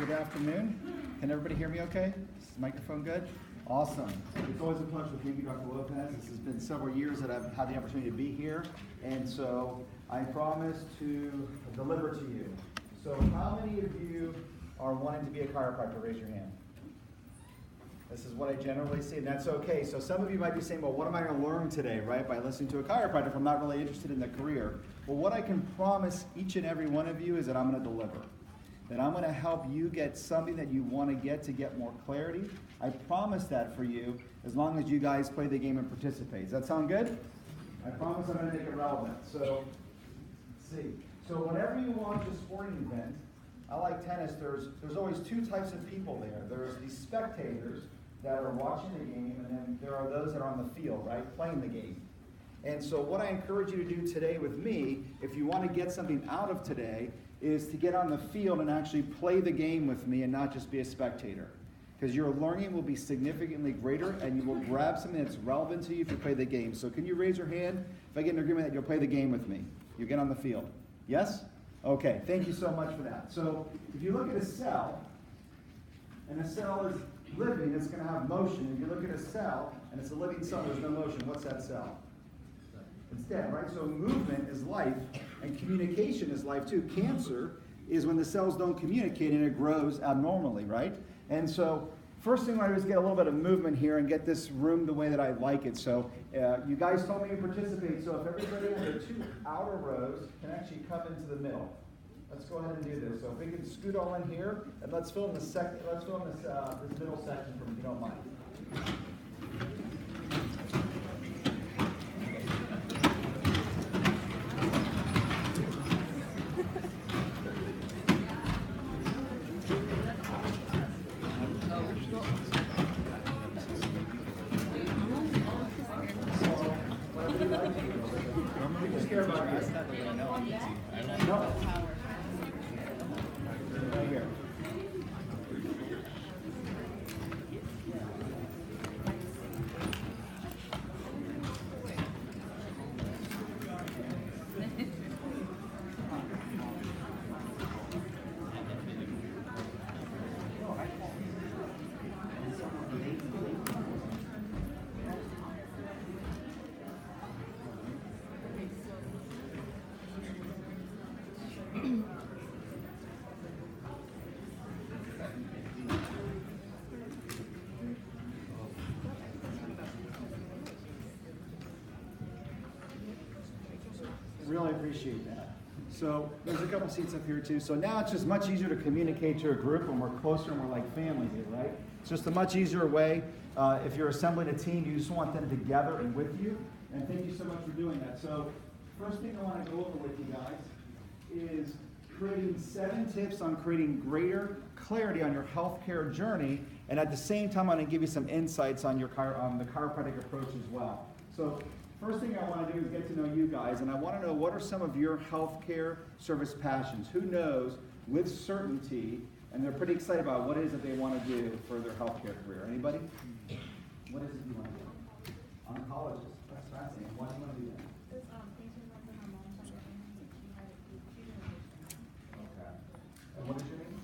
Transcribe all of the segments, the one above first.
Good afternoon. Can everybody hear me okay? Is the microphone good? Awesome. It's always a pleasure to meet you, Dr. Lopez. This has been several years that I've had the opportunity to be here, and so I promise to deliver to you. So how many of you are wanting to be a chiropractor? Raise your hand. This is what I generally see, and that's okay. So some of you might be saying, well, what am I going to learn today, right, by listening to a chiropractor if I'm not really interested in the career? Well, what I can promise each and every one of you is that I'm going to deliver. That I'm going to help you get something that you want to get more clarity. I promise that for you as long as you guys play the game and participate. Does that sound good? I promise I'm going to make it relevant. So, let's see. So whenever you launch a sporting event, I like tennis, there's always two types of people there. There's the spectators that are watching the game, and then there are those that are on the field, right, playing the game. And so what I encourage you to do today with me, if you want to get something out of today, is to get on the field and actually play the game with me and not just be a spectator. Because your learning will be significantly greater and you will grab something that's relevant to you if you play the game. So can you raise your hand if I get an agreement that you'll play the game with me? You get on the field. Yes? Okay, thank you so much for that. So if you look at a cell, and a cell is living, it's going to have motion. If you look at a cell and it's a living cell, there's no motion. What's that cell? It's dead, right? So movement is life, and communication is life too. Cancer is when the cells don't communicate and it grows abnormally, right? And so first thing I do is get a little bit of movement here and get this room the way that I like it. So you guys told me to participate, so if everybody on the two outer rows can actually come into the middle. Let's go ahead and do this. So if we can scoot all in here, and let's fill in this middle section for me, if you don't mind. Really appreciate that. So there's a couple seats up here too. So now it's just much easier to communicate to a group when we're closer and we're like family here, right? It's just a much easier way. If you're assembling a team, you just want them together and with you. And thank you so much for doing that. So first thing I want to go over with you guys is creating 7 tips on creating greater clarity on your healthcare journey. And at the same time, I'm going to give you some insights on the chiropractic approach as well. So first thing I want to do is get to know you guys, and I want to know what are some of your healthcare service passions. Who knows with certainty, and they're pretty excited about what it is that they want to do for their healthcare career. Anybody? What is it you want to do? Oncologist. That's fascinating. Why do you want to do that? Okay. And what is your name?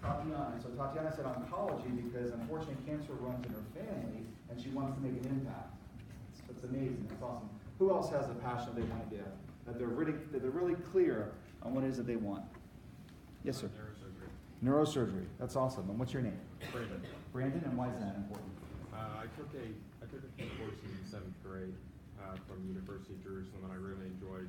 Tatiana. So Tatiana said oncology because unfortunately cancer runs in her family, and she wants to make an impact. It's amazing. It's awesome. Who else has a passion they want to do? That they're really clear on what it is that they want. Yes, sir. Neurosurgery. Neurosurgery. That's awesome. And what's your name? Brandon. Brandon. And why is that important? I took a course in 7th grade from University of Jerusalem, and I really enjoyed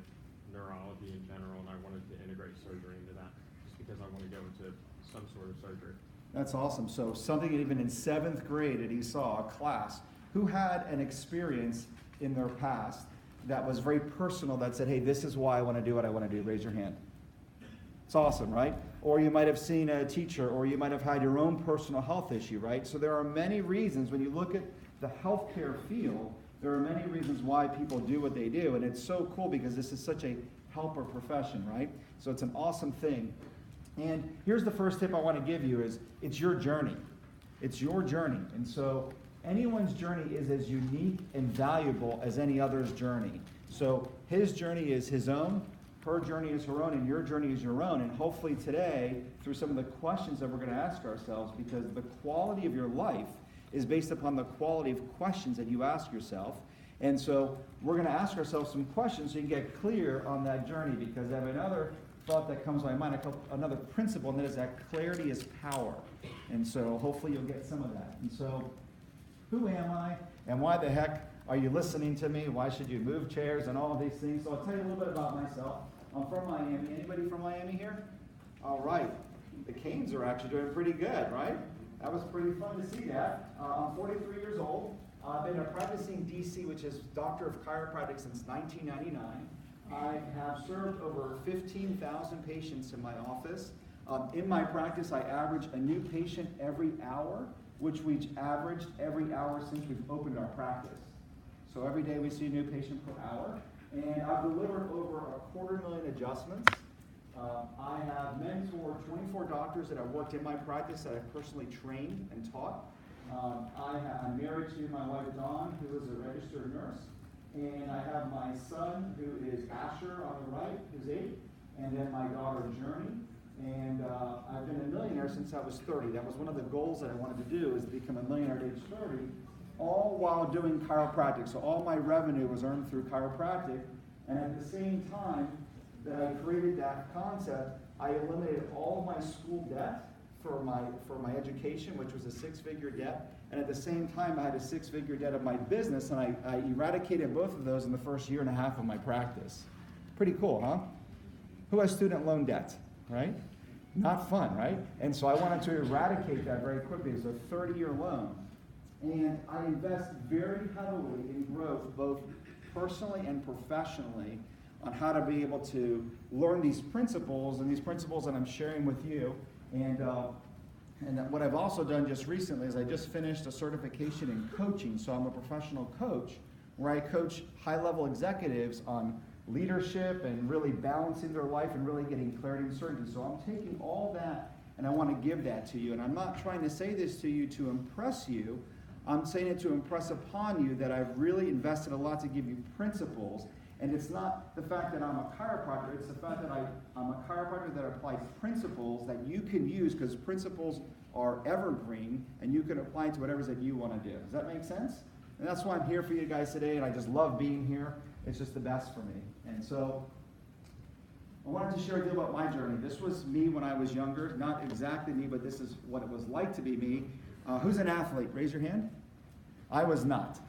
neurology in general, and I wanted to integrate surgery into that, just because I want to go into some sort of surgery. That's awesome. So something even in 7th grade that he saw, a class, who had an experience in their past that was very personal that said, hey, this is why I want to do what I want to do. Raise your hand. It's awesome, right? Or you might have seen a teacher, or you might have had your own personal health issue, right? So there are many reasons when you look at the healthcare field, there are many reasons why people do what they do. And it's so cool because this is such a helper profession, right? So it's an awesome thing. And here's the first tip I want to give you is it's your journey. It's your journey. And so anyone's journey is as unique and valuable as any other's journey. So his journey is his own. her journey is her own and your journey is your own. And hopefully today, through some of the questions that we're going to ask ourselves, because the quality of your life is based upon the quality of questions that you ask yourself. And so we're going to ask ourselves some questions so you can get clear on that journey, because I have another thought that comes to my mind, another principle, and that is that clarity is power. And so hopefully you'll get some of that. And so, who am I, and why the heck are you listening to me? Why should you move chairs and all of these things? So I'll tell you a little bit about myself. I'm from Miami. Anybody from Miami here? All right. The Canes are actually doing pretty good, right? That was pretty fun to see that. I'm 43 years old. I've been a practicing DC, which is Doctor of Chiropractic, since 1999. I have served over 15,000 patients in my office. In my practice, I average a new patient every hour, which we've averaged every hour since we've opened our practice. So every day we see a new patient per hour. And I've delivered over 250,000 adjustments. I have mentored 24 doctors that have worked in my practice that I've personally trained and taught. I'm married to my wife Dawn, who is a registered nurse. And I have my son, who is Asher on the right, who's 8, and then my daughter Journey. And I've been a millionaire since I was 30. That was one of the goals that I wanted to do, is to become a millionaire at age 30, all while doing chiropractic. So all my revenue was earned through chiropractic. And at the same time that I created that concept, I eliminated all of my school debt for my education, which was a 6-figure debt. And at the same time, I had a 6-figure debt of my business, and I eradicated both of those in the first year and a half of my practice. Pretty cool, huh? Who has student loan debt, right? Not fun, right? And so I wanted to eradicate that very quickly. It's a 30-year loan. And I invest very heavily in growth, both personally and professionally, on how to be able to learn these principles, and these principles that I'm sharing with you. And what I've also done just recently is I just finished a certification in coaching. So I'm a professional coach where I coach high-level executives on leadership and really balancing their life and really getting clarity and certainty. So I'm taking all that and I want to give that to you. And I'm not trying to say this to you to impress you. I'm saying it to impress upon you that I've really invested a lot to give you principles. And it's not the fact that I'm a chiropractor, it's the fact that I'm a chiropractor that applies principles that you can use, because principles are evergreen and you can apply to whatever it is that you want to do. Does that make sense? And that's why I'm here for you guys today, and I just love being here. It's just the best for me. And so I wanted to share a deal about my journey. This was me when I was younger. Not exactly me, but this is what it was like to be me. Who's an athlete? Raise your hand. I was not.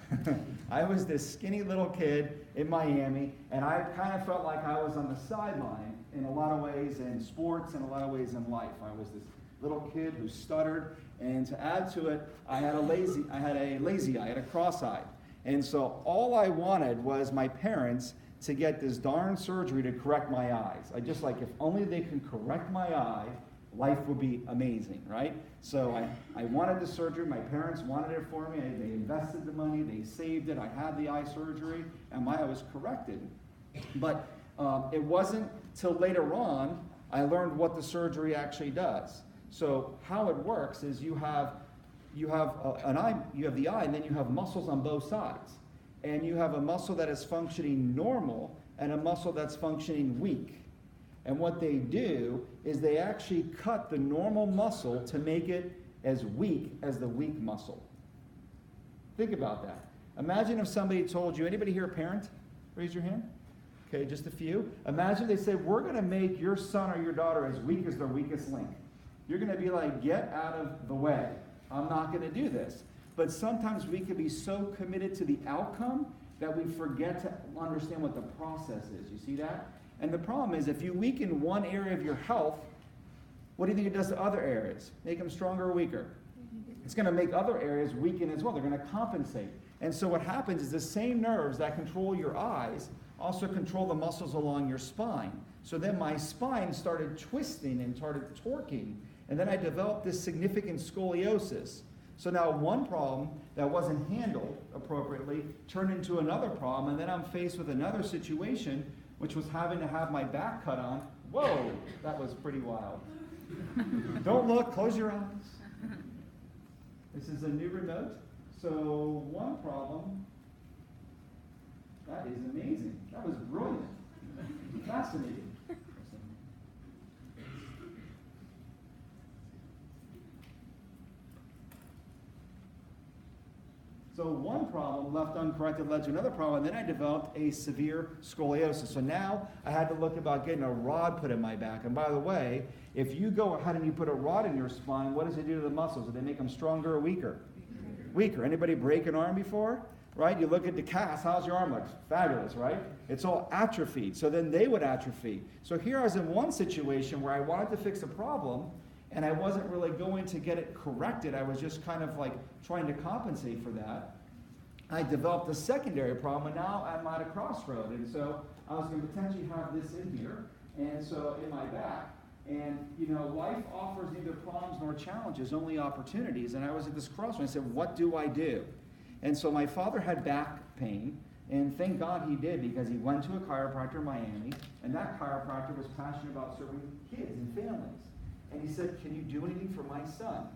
I was this skinny little kid in Miami, and I kind of felt like I was on the sideline in a lot of ways in sports and a lot of ways in life. I was this little kid who stuttered, and to add to it, I had a lazy eye, I had a cross-eye. And so all I wanted was my parents to get this darn surgery to correct my eyes. I just like, if only they can correct my eye, life would be amazing, right? So I wanted the surgery. My parents wanted it for me. They invested the money. They saved it. I had the eye surgery, and my eye was corrected. But it wasn't till later on I learned what the surgery actually does. So how it works is you have an eye, you have the eye, and then you have muscles on both sides. And you have a muscle that is functioning normal and a muscle that's functioning weak. And what they do is they actually cut the normal muscle to make it as weak as the weak muscle. Think about that. Imagine if somebody told you, anybody here a parent? Raise your hand. Okay, just a few. Imagine they say, we're going to make your son or your daughter as weak as their weakest link. You're going to be like, get out of the way. I'm not going to do this. But sometimes we can be so committed to the outcome that we forget to understand what the process is. You see that? And the problem is, if you weaken one area of your health, what do you think it does to other areas? Make them stronger or weaker? It's going to make other areas weaken as well. They're going to compensate. And so what happens is the same nerves that control your eyes also control the muscles along your spine. So then my spine started twisting and started torquing. And then I developed this significant scoliosis. So now one problem that wasn't handled appropriately turned into another problem. And then I'm faced with another situation, which was having to have my back cut on. Whoa, that was pretty wild. Don't look, close your eyes. This is a new remote. So one problem, that is amazing. That was brilliant. Fascinating. So one problem left uncorrected led to another problem, and then I developed a severe scoliosis. So now I had to look about getting a rod put in my back. And by the way, if you go ahead and you put a rod in your spine, what does it do to the muscles? Do they make them stronger or weaker? Weaker. Anybody break an arm before? Right? You look at the cast, how's your arm look? Fabulous, right? It's all atrophied. So then they would atrophy. So here I was in one situation where I wanted to fix a problem, and I wasn't really going to get it corrected. I was just kind of like trying to compensate for that. I developed a secondary problem, and now I'm at a crossroad. And so I was going to potentially have this in here, and so in my back. And, you know, life offers neither problems nor challenges, only opportunities. And I was at this crossroad. I said, what do I do? And so my father had back pain, and thank God he did, because he went to a chiropractor in Miami, and that chiropractor was passionate about serving kids and families. And he said, can you do anything for my son?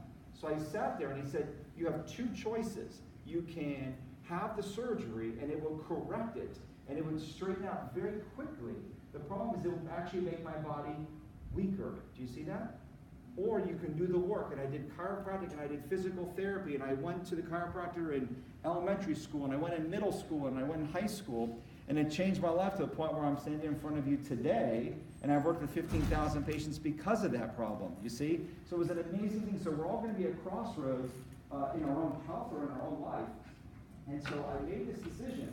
So I sat there, and he said, you have two choices. You can have the surgery, and it will correct it, and it would straighten out very quickly. The problem is it would actually make my body weaker. Do you see that? Or you can do the work. And I did chiropractic, and I did physical therapy, and I went to the chiropractor in elementary school, and I went in middle school, and I went in high school, and it changed my life to the point where I'm standing in front of you today, and I've worked with 15,000 patients because of that problem, you see? So it was an amazing thing. So we're all going to be at crossroads in our own health or in our own life. And so I made this decision,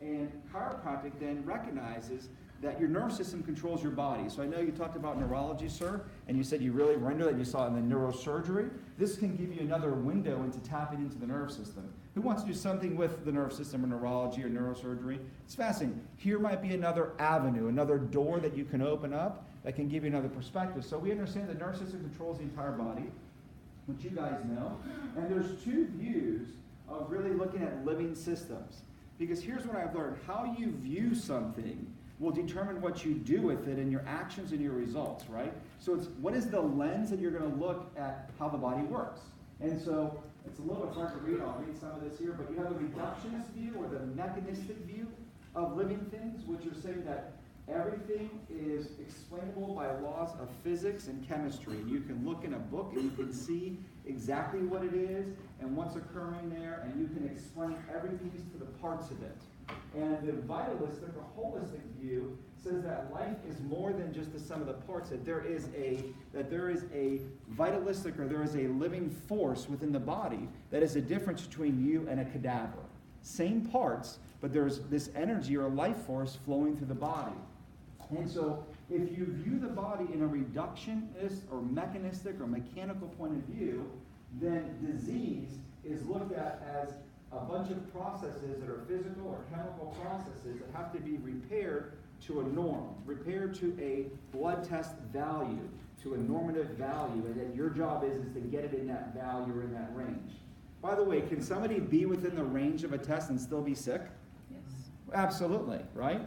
and chiropractic then recognizes that your nervous system controls your body. So I know you talked about neurology, sir, and you said you really were into it, and you saw it in the neurosurgery. This can give you another window into tapping into the nerve system. Who wants to do something with the nerve system or neurology or neurosurgery? It's fascinating. Here might be another avenue, another door that you can open up that can give you another perspective. So we understand the nerve system controls the entire body, which you guys know. And there's two views of really looking at living systems. Because here's what I've learned. How you view something will determine what you do with it and your actions and your results, right? So it's what is the lens that you're going to look at how the body works. And so it's a little bit hard to read. I'll read some of this here. But you have the reductionist view or the mechanistic view of living things, which are saying that everything is explainable by laws of physics and chemistry. And you can look in a book and you can see exactly what it is and what's occurring there, and you can explain every piece to the parts of it. And the vitalistic or holistic view says that life is more than just the sum of the parts, that there is a vitalistic, or there is a living force within the body that is a difference between you and a cadaver. Same parts, but there's this energy or life force flowing through the body. And so if you view the body in a reductionist or mechanistic or mechanical point of view, then disease is looked at as a bunch of processes that are physical or chemical processes that have to be repaired to a norm, repaired to a blood test value, to a normative value, and then your job is to get it in that value or in that range. By the way, can somebody be within the range of a test and still be sick? Yes. Absolutely, right?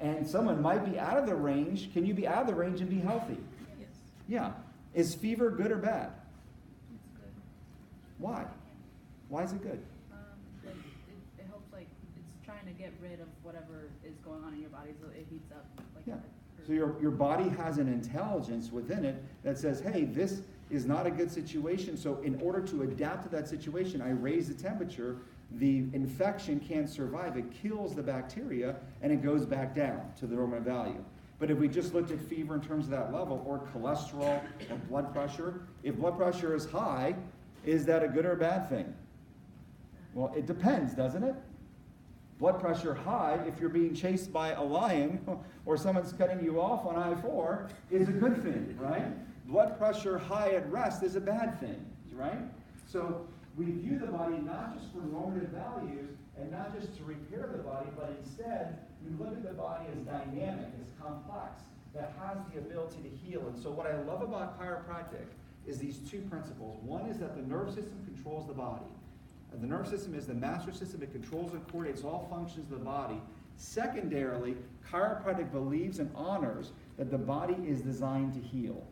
And someone might be out of the range. Can you be out of the range and be healthy? Yes. Yeah. Is fever good or bad? It's good. Why? Why is it good? It helps, like, it's trying to get rid of whatever is going on in your body, so it heats up. Like, Yeah. So your body has an intelligence within it that says, hey, this is not a good situation, so in order to adapt to that situation, I raise the temperature. The infection can't survive. It kills the bacteria, and it goes back down to the normal value. But if we just looked at fever in terms of that level, or cholesterol, or blood pressure, if blood pressure is high, is that a good or a bad thing? Well, it depends, doesn't it? Blood pressure high, if you're being chased by a lion or someone's cutting you off on I-4, is a good thing, right? Blood pressure high at rest is a bad thing, right? So we view the body not just for normative values and not just to repair the body, but instead we look at the body as dynamic, as complex, that has the ability to heal. And so what I love about chiropractic is these two principles. One is that the nervous system controls the body. The nervous system is the master system. It controls and coordinates all functions of the body. Secondarily, chiropractic believes and honors that the body is designed to heal.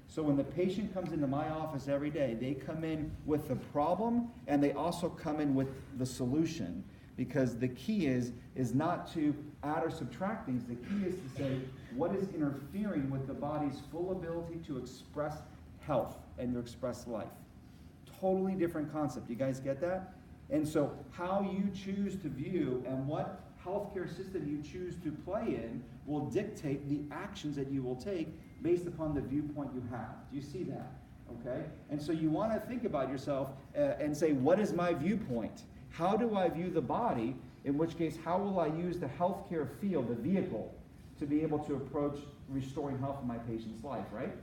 So when the patient comes into my office every day, they come in with the problem, and they also come in with the solution. Because the key is not to add or subtract things. The key is to say, what is interfering with the body's full ability to express health and to express life? Totally different concept. You guys get that? And so how you choose to view and what healthcare system you choose to play in will dictate the actions that you will take based upon the viewpoint you have. Do you see that? Okay? And so you want to think about yourself and say, what is my viewpoint? How do I view the body? In which case, how will I use the healthcare field, the vehicle, to be able to approach restoring health in my patient's life, right?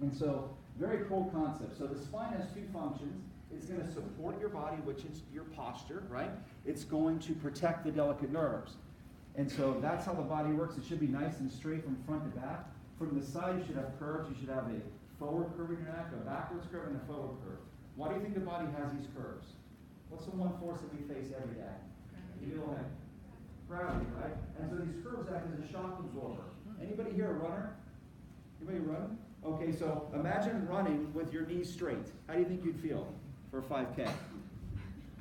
And so, very cool concept. So the spine has two functions. It's going to support your body, which is your posture, right? It's going to protect the delicate nerves. And so that's how the body works. It should be nice and straight from front to back. From the side, you should have curves. You should have a forward curve in your neck, a backwards curve, and a forward curve. Why do you think the body has these curves? What's the one force that we face every day? You know, gravity, right? And so these curves act as a shock absorber. Anybody here a runner? Anybody run? Okay, so imagine running with your knees straight. How do you think you'd feel for a 5K?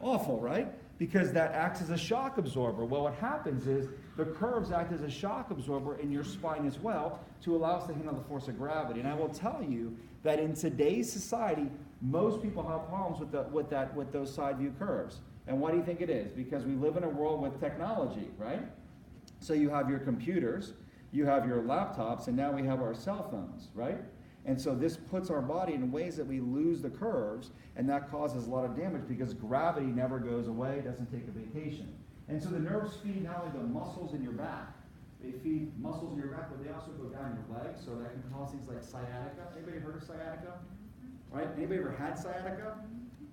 Awful, right? Because that acts as a shock absorber. Well, what happens is the curves act as a shock absorber in your spine as well to allow us to handle the force of gravity. And I will tell you that in today's society, most people have problems with those side view curves. And why do you think it is? Because we live in a world with technology, right? So you have your computers, you have your laptops, and now we have our cell phones, right? And so this puts our body in ways that we lose the curves, and that causes a lot of damage because gravity never goes away, doesn't take a vacation. And so the nerves feed not only the muscles in your back, they feed muscles in your back, but they also go down your legs, so that can cause things like sciatica. Anybody heard of sciatica? Right? Anybody ever had sciatica?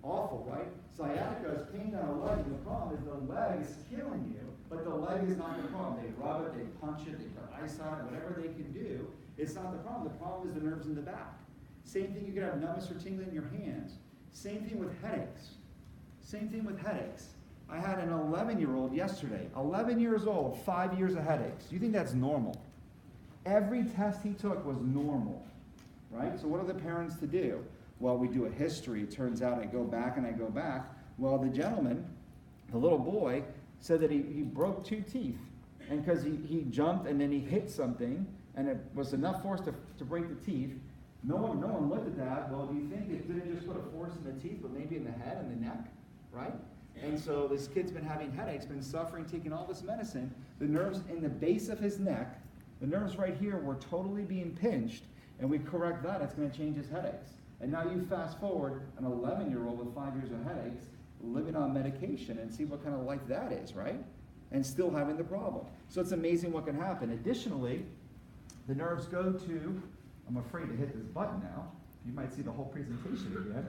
Awful, right? Sciatica is pain down a leg, and the problem is the leg is killing you, but the leg is not the problem. They rub it, they punch it, they put ice on it, whatever they can do. It's not the problem. The problem is the nerves in the back. Same thing, you could have numbness or tingling in your hands. Same thing with headaches. Same thing with headaches. I had an 11-year-old yesterday, 11 years old, 5 years of headaches. Do you think that's normal? Every test he took was normal, right? So what are the parents to do? Well, we do a history. It turns out I go back and I go back. Well, the gentleman, the little boy, said that he broke 2 teeth. And because he jumped and then he hit something, and it was enough force to break the teeth. No one looked at that. Well, do you think it didn't just put a force in the teeth, but maybe in the head and the neck, right? And so this kid's been having headaches, been suffering, taking all this medicine. The nerves in the base of his neck, the nerves right here were totally being pinched, and we correct that, it's going to change his headaches. And now you fast forward an 11-year-old with 5 years of headaches, living on medication, and see what kind of life that is, right? And still having the problem. So it's amazing what can happen. Additionally, the nerves go to, I'm afraid to hit this button now. You might see the whole presentation again.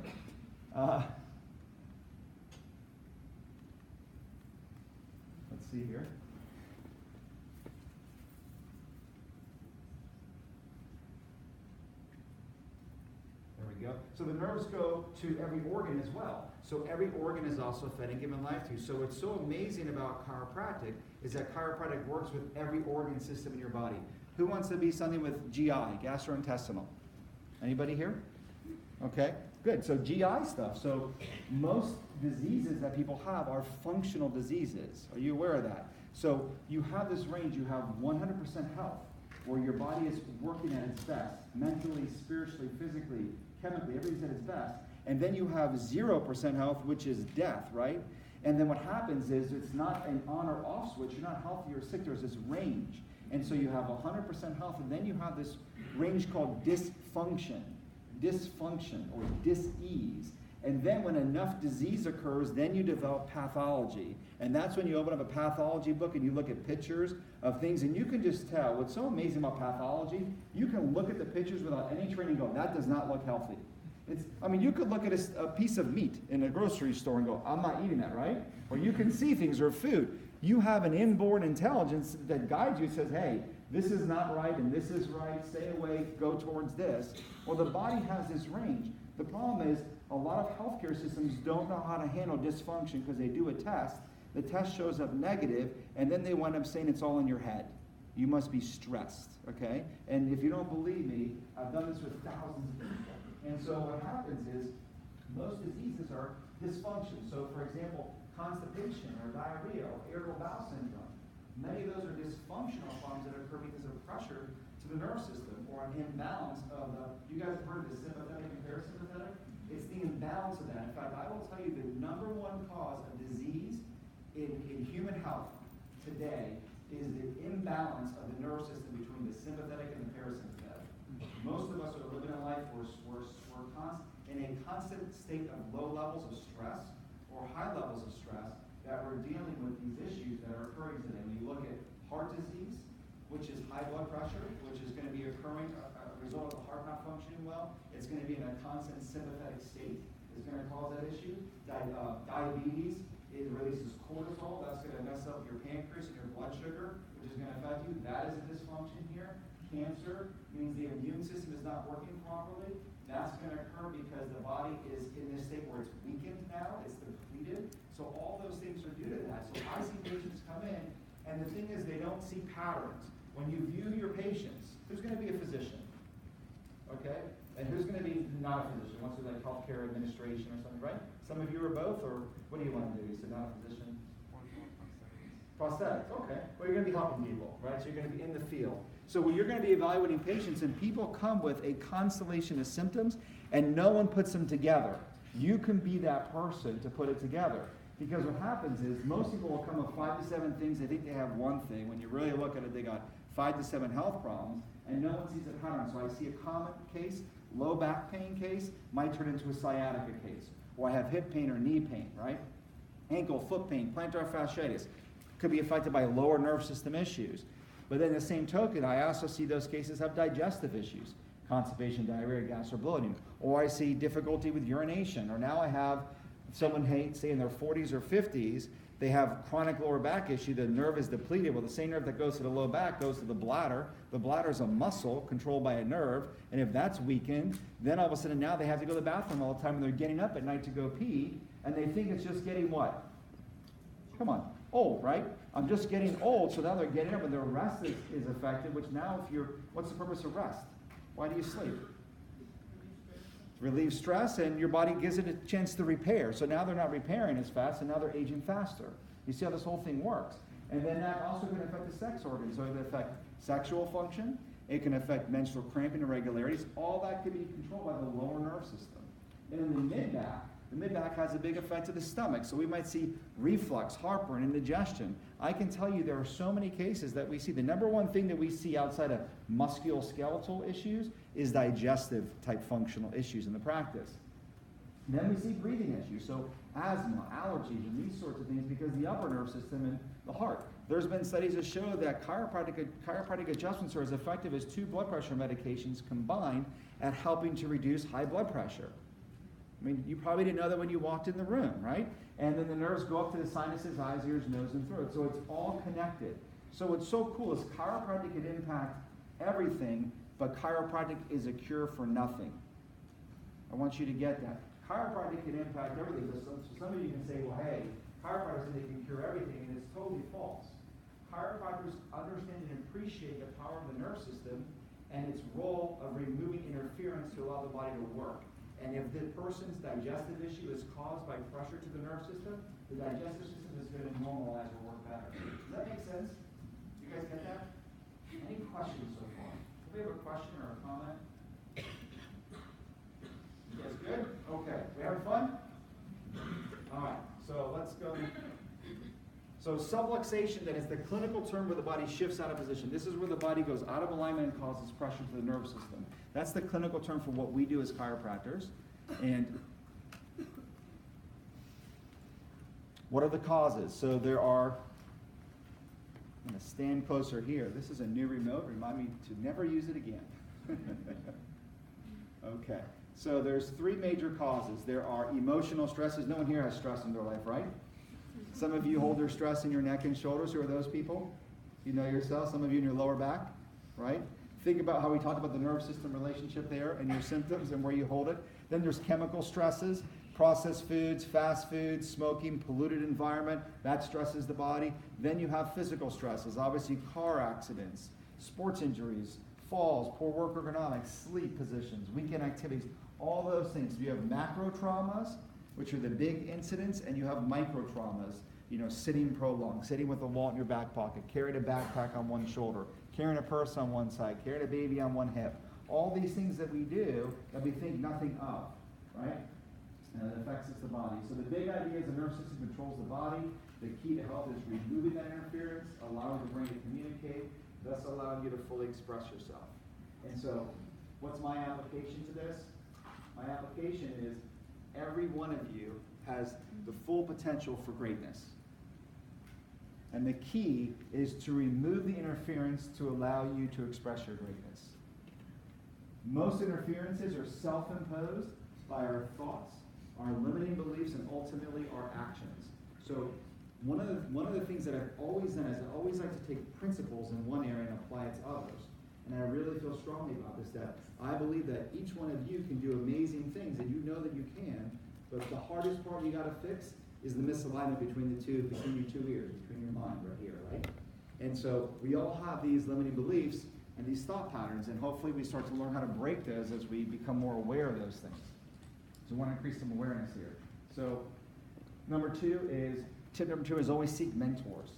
Let's see here. There we go. So the nerves go to every organ as well. So every organ is also fed and given life to. So what's so amazing about chiropractic is that chiropractic works with every organ system in your body. Who wants to be something with GI, gastrointestinal? Anybody here? Okay, good. So GI stuff. So most diseases that people have are functional diseases. Are you aware of that? So you have this range. You have 100% health, where your body is working at its best, mentally, spiritually, physically, chemically, everything's at its best. And then you have 0% health, which is death, right? And then what happens is it's not an on or off switch. You're not healthy or sick. There's this range. And so you have 100% health, and then you have this range called dysfunction or dis-ease. And then when enough disease occurs, then you develop pathology. And that's when you open up a pathology book and you look at pictures of things, and you can just tell. What's so amazing about pathology, you can look at the pictures without any training and go, that does not look healthy. You could look at a piece of meat in a grocery store and go, I'm not eating that, right? Or you can see things or food. You have an inborn intelligence that guides you, says, hey, this is not right and this is right, stay away, go towards this. Well, the body has this range. The problem is a lot of healthcare systems don't know how to handle dysfunction because they do a test. The test shows up negative, and then they wind up saying it's all in your head. You must be stressed, okay? And if you don't believe me, I've done this with thousands of people. And so what happens is most diseases are dysfunction. So, for example, constipation or diarrhea or irritable bowel syndrome. Many of those are dysfunctional problems that occur because of pressure to the nerve system or an imbalance of the, you guys have heard of the sympathetic and parasympathetic? It's the imbalance of that. In fact, I will tell you the number one cause in human health today is the imbalance of the nervous system between the sympathetic and the parasympathetic. Most of us are living a life where we're in a constant state of low levels of stress or high levels of stress that we're dealing with these issues that are occurring today. When you look at heart disease, which is high blood pressure, which is going to be occurring a result of the heart not functioning well, it's going to be in a constant sympathetic state, is going to cause that issue. Diabetes, it releases cortisol, that's going to mess up your pancreas and your blood sugar, which is going to affect you. That is a dysfunction here. Cancer means the immune system is not working properly. That's going to occur because the body is in this state where it's weakened now, it's depleted. So all those things are due to that. So I see patients come in, and the thing is they don't see patterns. When you view your patients, who's going to be a physician? Okay? And who's going to be not a physician? Wants to do like healthcare administration or something, right? Some of you are both, or what do you want to do? You said not a physician? Prosthetics, okay. Well, you're going to be helping people, right? So you're going to be in the field. So when you're going to be evaluating patients and people come with a constellation of symptoms and no one puts them together, you can be that person to put it together. Because what happens is most people will come with 5 to 7 things. They think they have one thing. When you really look at it, they got 5 to 7 health problems, and no one sees a pattern. So I see a common case, low back pain case, might turn into a sciatica case. Or I have hip pain or knee pain, right? Ankle, foot pain, plantar fasciitis. Could be affected by lower nerve system issues. But then the same token, I also see those cases have digestive issues. Constipation, diarrhea, gas, or bloating. Or I see difficulty with urination. Or now I have someone, say in their 40s or 50s, they have chronic lower back issue, the nerve is depleted. Well, the same nerve that goes to the low back goes to the bladder. The bladder is a muscle controlled by a nerve, and if that's weakened, then all of a sudden now they have to go to the bathroom all the time, and they're getting up at night to go pee, and they think it's just getting what? Come on, old, right? I'm just getting old, so now they're getting up, and their rest is affected, which now what's the purpose of rest? Why do you sleep? Relieve stress, and your body gives it a chance to repair. So now they're not repairing as fast, and now they're aging faster. You see how this whole thing works. And then that also can affect the sex organs. So it can affect sexual function. It can affect menstrual cramping irregularities. All that can be controlled by the lower nerve system. And in the mid-back has a big effect to the stomach. So we might see reflux, heartburn, indigestion. I can tell you there are so many cases that we see. The number one thing that we see outside of musculoskeletal issues is digestive type functional issues in the practice. And then we see breathing issues, so asthma, allergies, and these sorts of things because the upper nerve system and the heart. There's been studies that show that chiropractic adjustments are as effective as 2 blood pressure medications combined at helping to reduce high blood pressure. I mean, you probably didn't know that when you walked in the room, right? And then the nerves go up to the sinuses, eyes, ears, nose, and throat. So it's all connected. So what's so cool is chiropractic can impact everything, but chiropractic is a cure for nothing. I want you to get that. Chiropractic can impact everything. So some of you can say, well, hey, chiropractors say they can cure everything, and it's totally false. Chiropractors understand and appreciate the power of the nerve system and its role of removing interference to allow the body to work. And if the person's digestive issue is caused by pressure to the nerve system, the digestive system is going to normalize or work better. Does that make sense? You guys get that? Any questions so far? Do we have a question or a comment? You guys good? Okay. We having fun? All right. So let's go. So subluxation, that is the clinical term where the body shifts out of position. This is where the body goes out of alignment and causes pressure to the nerve system. That's the clinical term for what we do as chiropractors. And what are the causes? So there are, I'm going to stand closer here. This is a new remote. Remind me to never use it again. Okay. So there's 3 major causes. There are emotional stresses. No one here has stress in their life, right? Some of you hold your stress in your neck and shoulders. Who are those people? You know yourself. Some of you in your lower back, right? Think about how we talked about the nerve system relationship there and your symptoms and where you hold it. Then there's chemical stresses, processed foods, fast foods, smoking, polluted environment. That stresses the body. Then you have physical stresses, obviously car accidents, sports injuries, falls, poor work ergonomics, sleep positions, weekend activities, all those things. You have macro traumas, which are the big incidents, and you have micro traumas, sitting prolonged, sitting with a wallet in your back pocket, carrying a backpack on one shoulder, carrying a purse on one side, carrying a baby on one hip. All these things that we do that we think nothing of, right? and it affects the body. So the big idea is the nervous system controls the body. The key to health is removing that interference, allowing the brain to communicate, thus allowing you to fully express yourself. And so, what's my application to this? My application is every one of you has the full potential for greatness. And the key is to remove the interference to allow you to express your greatness. Most interferences are self-imposed by our thoughts, our limiting beliefs, and ultimately our actions. So one of the things that I've always done is I always like to take principles in one area and apply it to others. And I really feel strongly about this, that I believe that each one of you can do amazing things, and you know that you can, but the hardest part you got to fix is the misalignment between your two ears, between your mind right here, right? And so we all have these limiting beliefs and these thought patterns, and hopefully we start to learn how to break those as we become more aware of those things. So we want to increase some awareness here. So tip number two is always seek mentors.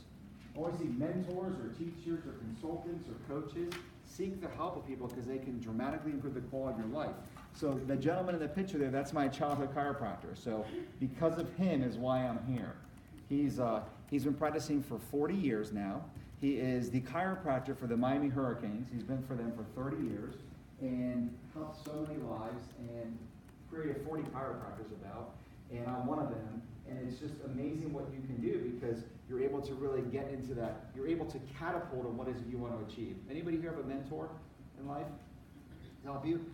Always seek mentors or teachers or consultants or coaches. Seek the help of people because they can dramatically improve the quality of your life. So the gentleman in the picture there, that's my childhood chiropractor. So because of him is why I'm here. He's been practicing for 40 years now. He is the chiropractor for the Miami Hurricanes. He's been for them for 30 years and helped so many lives and created 40 chiropractors about, and I'm one of them. And it's just amazing what you can do because you're able to really get into that. You're able to catapult on what is it you want to achieve. Anybody here have a mentor in life to help you?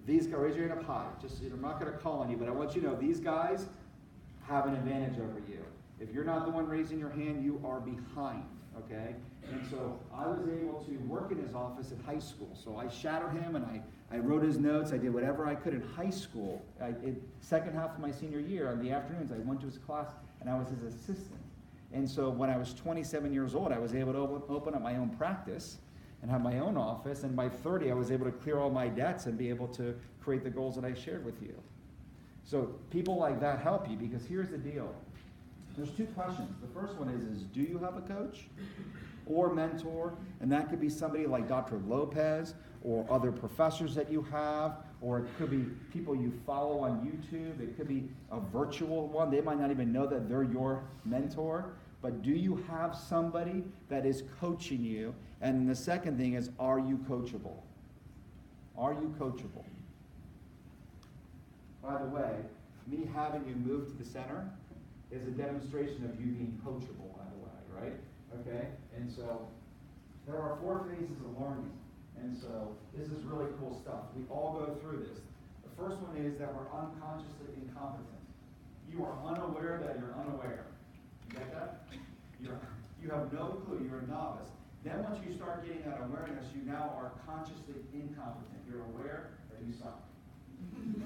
These guys, raise your hand up high. I'm not going to call on you, but I want you to know these guys have an advantage over you. If you're not the one raising your hand, you are behind, okay? And so I was able to work in his office in high school. So I shadowed him and I wrote his notes. I did whatever I could in high school. Second half of my senior year, on the afternoons, I went to his class and I was his assistant. And so when I was 27 years old, I was able to open up my own practice and have my own office. And by 30, I was able to clear all my debts and be able to create the goals that I shared with you. So people like that help you because here's the deal. There's two questions. The first one is do you have a coach or mentor? And that could be somebody like Dr. Lopez or other professors that you have, or it could be people you follow on YouTube. It could be a virtual one. They might not even know that they're your mentor. But do you have somebody that is coaching you? And the second thing is, are you coachable? Are you coachable? By the way, me having you move to the center is a demonstration of you being coachable, by the way, right? Okay? And so there are 4 phases of learning. And so this is really cool stuff. We all go through this. The first one is that we're unconsciously incompetent. You are unaware that you're unaware. You get that? You have no clue. You're a novice. Then once you start getting that awareness, you now are consciously incompetent. You're aware that you suck.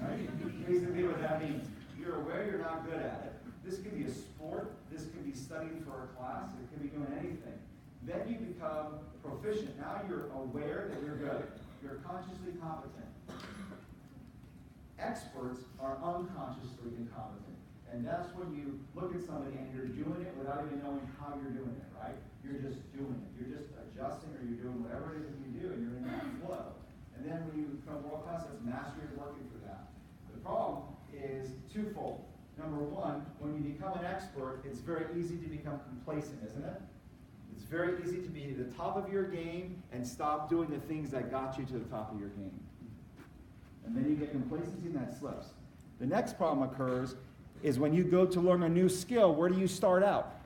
Right? Basically what that means. You're aware you're not good at it. This could be a sport. This could be studying for a class. It could be doing anything. Then you become proficient. Now you're aware that you're good. You're consciously competent. Experts are unconsciously incompetent. And that's when you look at somebody and you're doing it without even knowing how you're doing it, right? You're just doing it. You're just adjusting or you're doing whatever it is that you do and you're in that flow. And then when you become world class, that's mastery of working for that. The problem is twofold. Number one, when you become an expert, it's very easy to become complacent, isn't it? It's very easy to be at the top of your game and stop doing the things that got you to the top of your game. And then you get complacency and that slips. The next problem occurs is when you go to learn a new skill, where do you start out?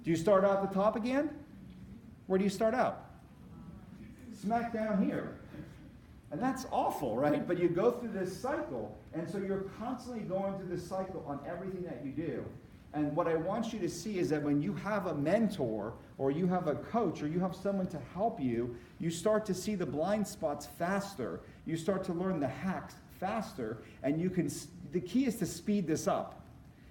Do you start out at the top again? Where do you start out? Smack down here. And that's awful, right? But you go through this cycle, and so you're constantly going through this cycle on everything that you do. And what I want you to see is that when you have a mentor, or you have a coach, or you have someone to help you, you start to see the blind spots faster. You start to learn the hacks faster, and you can. The key is to speed this up.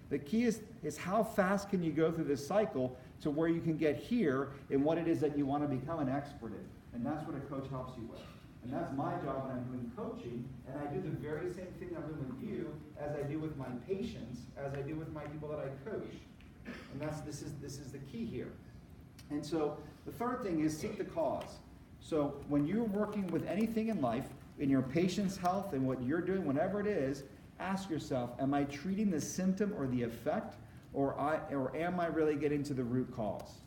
The key is how fast can you go through this cycle to where you can get here in what it is that you want to become an expert in. And that's what a coach helps you with. And that's my job when I'm doing coaching, and I do the very same thing I'm doing with you as I do with my patients, as I do with my people that I coach. And this is the key here. And so the third thing is seek the cause. So when you're working with anything in life, in your patient's health and what you're doing, whatever it is, ask yourself, am I treating the symptom or the effect, or am I really getting to the root cause?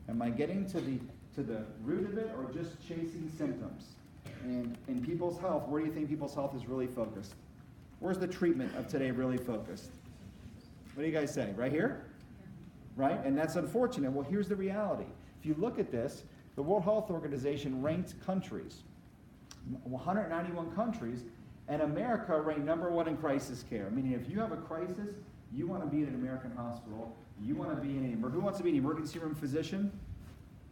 Am I getting to the root of it, or just chasing symptoms? And in people's health, where do you think people's health is really focused? Where's the treatment of today really focused? What do you guys say? Right here? Right? And that's unfortunate. Well, here's the reality. If you look at this, the World Health Organization ranked countries, 191 countries, and America ranked #1 in crisis care. Meaning if you have a crisis, you want to be in an American hospital. You want to be in who wants to be an emergency room physician?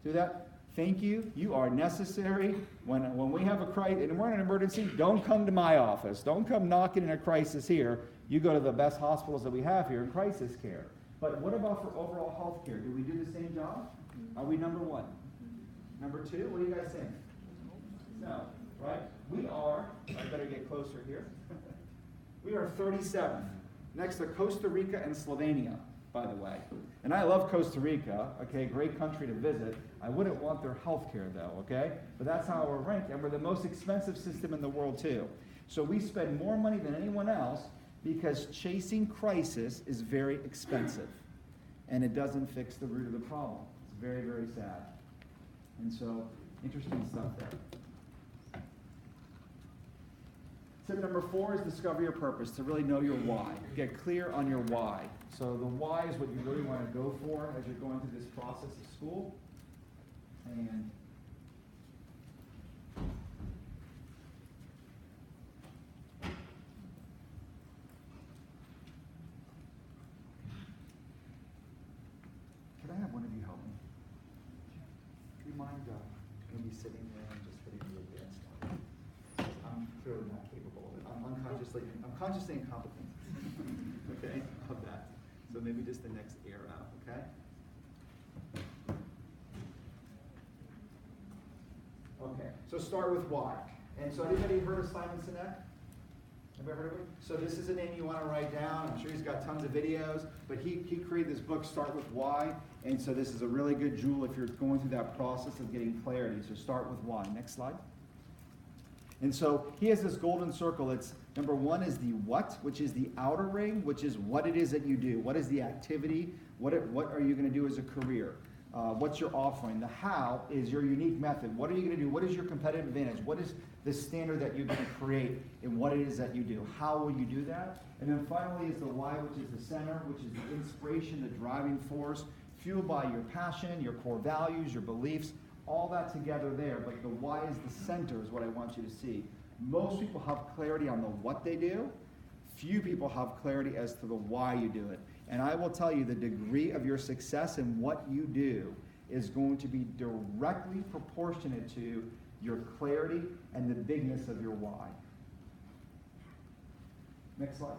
Do that? Thank you. You are necessary. When we have a crisis, and we're in an emergency, don't come to my office. Don't come knocking in a crisis here. You go to the best hospitals that we have here in crisis care. But what about for overall health care? Do we do the same job? Are we #1? #2? What do you guys think? No, right? We are, I better get closer here. We are 37th, next to Costa Rica and Slovenia, by the way. And I love Costa Rica, okay, great country to visit. I wouldn't want their health care though, okay? But that's how we're ranked, and we're the most expensive system in the world too. So we spend more money than anyone else because chasing crisis is very expensive. And it doesn't fix the root of the problem. It's very, very sad. And so, interesting stuff there. Tip number 4 is discover your purpose, to really know your why. Get clear on your why. So the why is what you really want to go for as you're going through this process of school. And could I have one of you help me? Do you mind maybe sitting there and just hitting the advanced one? I'm clearly not capable of it. I'm consciously incompetent. Okay, of that. So maybe just the next air out, okay? Okay, so start with why. And so anybody heard of Simon Sinek? Have ever heard of him? So this is a name you want to write down. I'm sure he's got tons of videos, but he created this book, Start With Why. And so this is a really good jewel if you're going through that process of getting clarity. So start with why. Next slide. And so he has this golden circle. It's number 1 is the what, which is the outer ring, which is what it is that you do. What is the activity? What are you going to do as a career? What's your offering? The how is your unique method. What are you going to do? What is your competitive advantage? What is the standard that you're going to create in what it is that you do? How will you do that? And then finally is the why, which is the center, which is the inspiration, the driving force, fueled by your passion, your core values, your beliefs, all that together there. But the why is the center is what I want you to see. Most people have clarity on the what they do. Few people have clarity as to the why you do it. And I will tell you the degree of your success in what you do is going to be directly proportionate to your clarity and the bigness of your why. Next slide.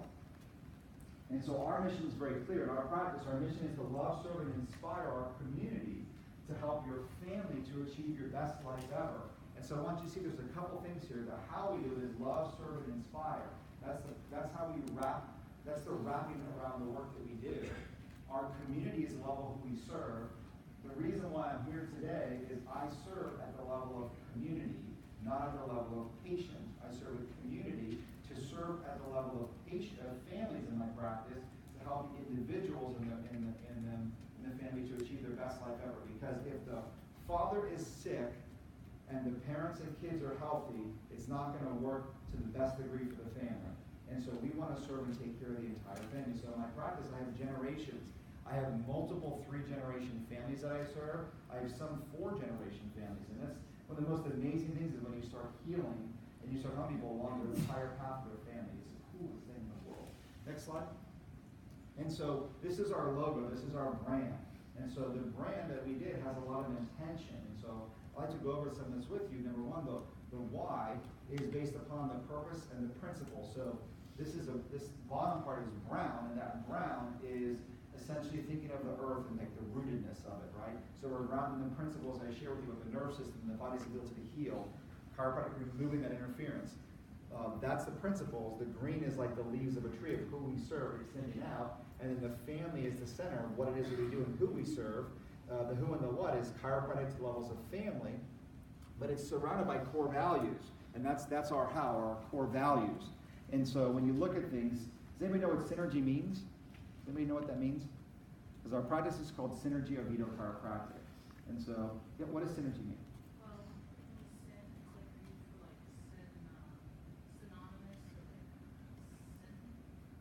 And so our mission is very clear. In our practice, our mission is to love, serve, and inspire our community to help your family to achieve your best life ever. And so I want you to see there's a couple things here. The how we do it is love, serve, and inspire. That's how we wrap. That's the wrapping around the work that we do. Our community is the level who we serve. The reason why I'm here today is I serve at the level of community, not at the level of patient. I serve a community to serve at the level of families in my practice to help individuals in the family to achieve their best life ever. Because if the father is sick and the parents and kids are healthy, it's not going to work to the best degree for the family. And so we want to serve and take care of the entire family. So in my practice, I have generations. I have multiple 3-generation families that I serve. I have some 4-generation families. And that's one of the most amazing things is when you start healing and you start helping people along their entire path of their family. It's the coolest thing in the world. Next slide. And so this is our logo. This is our brand. And so the brand that we did has a lot of intention. And so I'd like to go over some of this with you. Number 1, the why is based upon the purpose and the principle. So this bottom part is brown, and that brown is essentially thinking of the earth and like the rootedness of it, right? So we're grounding the principles I share with you with the nerve system and the body's ability to heal. Chiropractic, removing that interference. That's the principles. The green is like the leaves of a tree of who we serve, extending out. And then the family is the center of what it is that we do and who we serve. The who and the what is chiropractic to levels of family, but it's surrounded by core values. And that's our how, our core values. And so when you look at things, does anybody know what synergy means? Does anybody know what that means? Because our practice is called Synergy of Chiropractic. And so, yeah, what does synergy mean? Well, sin is like used for like sin, synonymous or like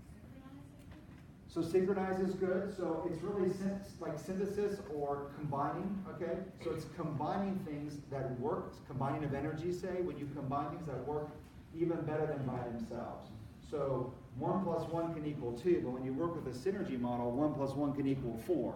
synchronize, I think. So synchronize is good. So it's really like synthesis or combining, okay? So it's combining things that work, combining of energy, say, when you combine things that work even better than by themselves. So 1 + 1 can equal 2, but when you work with a synergy model, 1 + 1 can equal 4.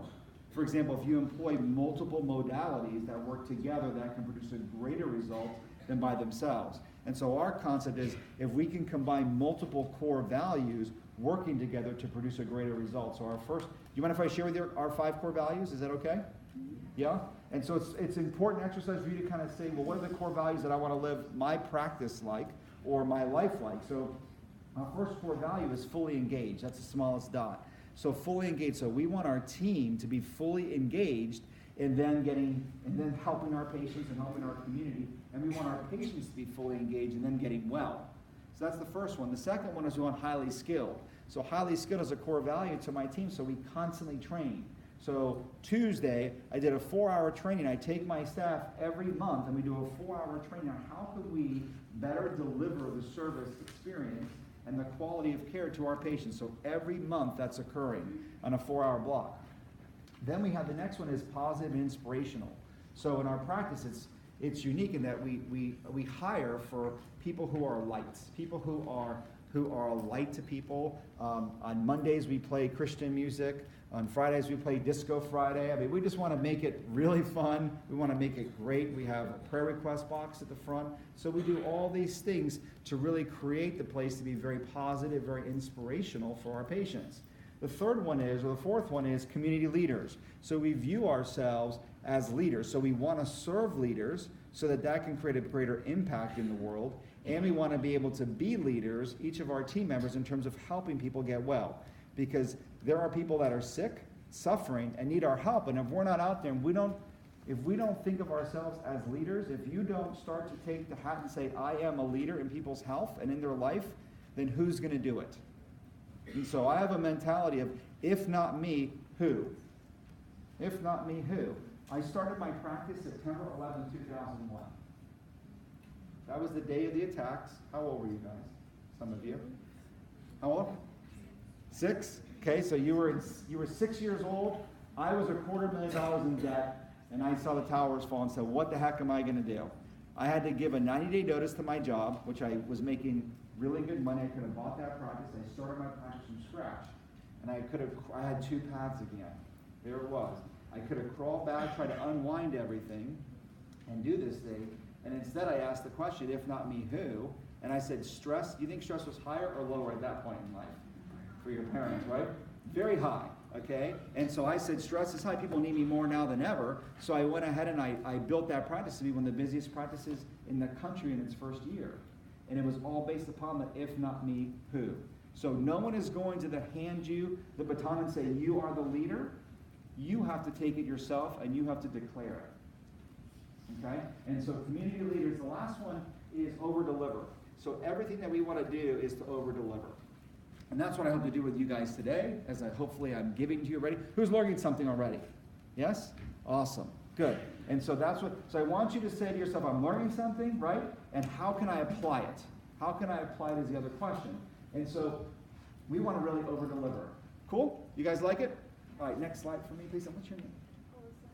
For example, if you employ multiple modalities that work together, that can produce a greater result than by themselves. And so our concept is if we can combine multiple core values working together to produce a greater result. So our first, do you mind if I share with you our 5 core values? Is that okay? Yeah? And so it's important exercise for you to kind of say, well, what are the core values that I want to live my practice like or my life like? So our first core value is fully engaged. That's the smallest dot. So fully engaged. So we want our team to be fully engaged and then helping our patients and helping our community. And we want our patients to be fully engaged and then getting well. So that's the first one. The second one is we want highly skilled. So highly skilled is a core value to my team, so we constantly train. So Tuesday, I did a 4-hour training. I take my staff every month and we do a 4-hour training on how could we better deliver the service experience and the quality of care to our patients. So every month that's occurring on a 4-hour block. Then we have the next one is positive and inspirational. So in our practice, it's unique in that we hire for people who are lights, people who are a light to people. On Mondays we play Christian music. On Fridays we play Disco Friday. I mean, we just want to make it really fun. We want to make it great. We have a prayer request box at the front. So we do all these things to really create the place to be very positive, very inspirational for our patients. The third one is, or the fourth one is community leaders. So we view ourselves as leaders. So we want to serve leaders so that can create a greater impact in the world. And we want to be able to be leaders, each of our team members, in terms of helping people get well. Because there are people that are sick, suffering, and need our help. And if we're not out there and if we don't think of ourselves as leaders, if you don't start to take the hat and say, I am a leader in people's health and in their life, then who's going to do it? And so I have a mentality of, if not me, who? If not me, who? I started my practice September 11, 2001. That was the day of the attacks. How old were you guys? Some of you. How old? 6? Okay, so you were 6 years old. I was $250,000 in debt, and I saw the towers fall and said, what the heck am I going to do? I had to give a 90-day notice to my job, which I was making really good money. I could have bought that practice. I started my practice from scratch. And I had 2 paths again. There it was. I could have crawled back, tried to unwind everything, and do this thing. And instead I asked the question, if not me, who? And I said, stress. Do you think stress was higher or lower at that point in life? For your parents, right? Very high, okay? And so I said, stress is high. People need me more now than ever. So I went ahead and I built that practice to be one of the busiest practices in the country in its first year. And it was all based upon the if not me, who. So no one is going to hand you the baton and say, you are the leader. You have to take it yourself and you have to declare it. Okay? And so community leaders, the last one is over-deliver. So everything that we want to do is to over-deliver. And that's what I hope to do with you guys today, as hopefully I'm giving to you already. Who's learning something already? Yes? Awesome. Good. And so so I want you to say to yourself, I'm learning something, right? And how can I apply it? How can I apply it is the other question. And so we want to really over-deliver. Cool? You guys like it? All right, next slide for me, please. What's your name?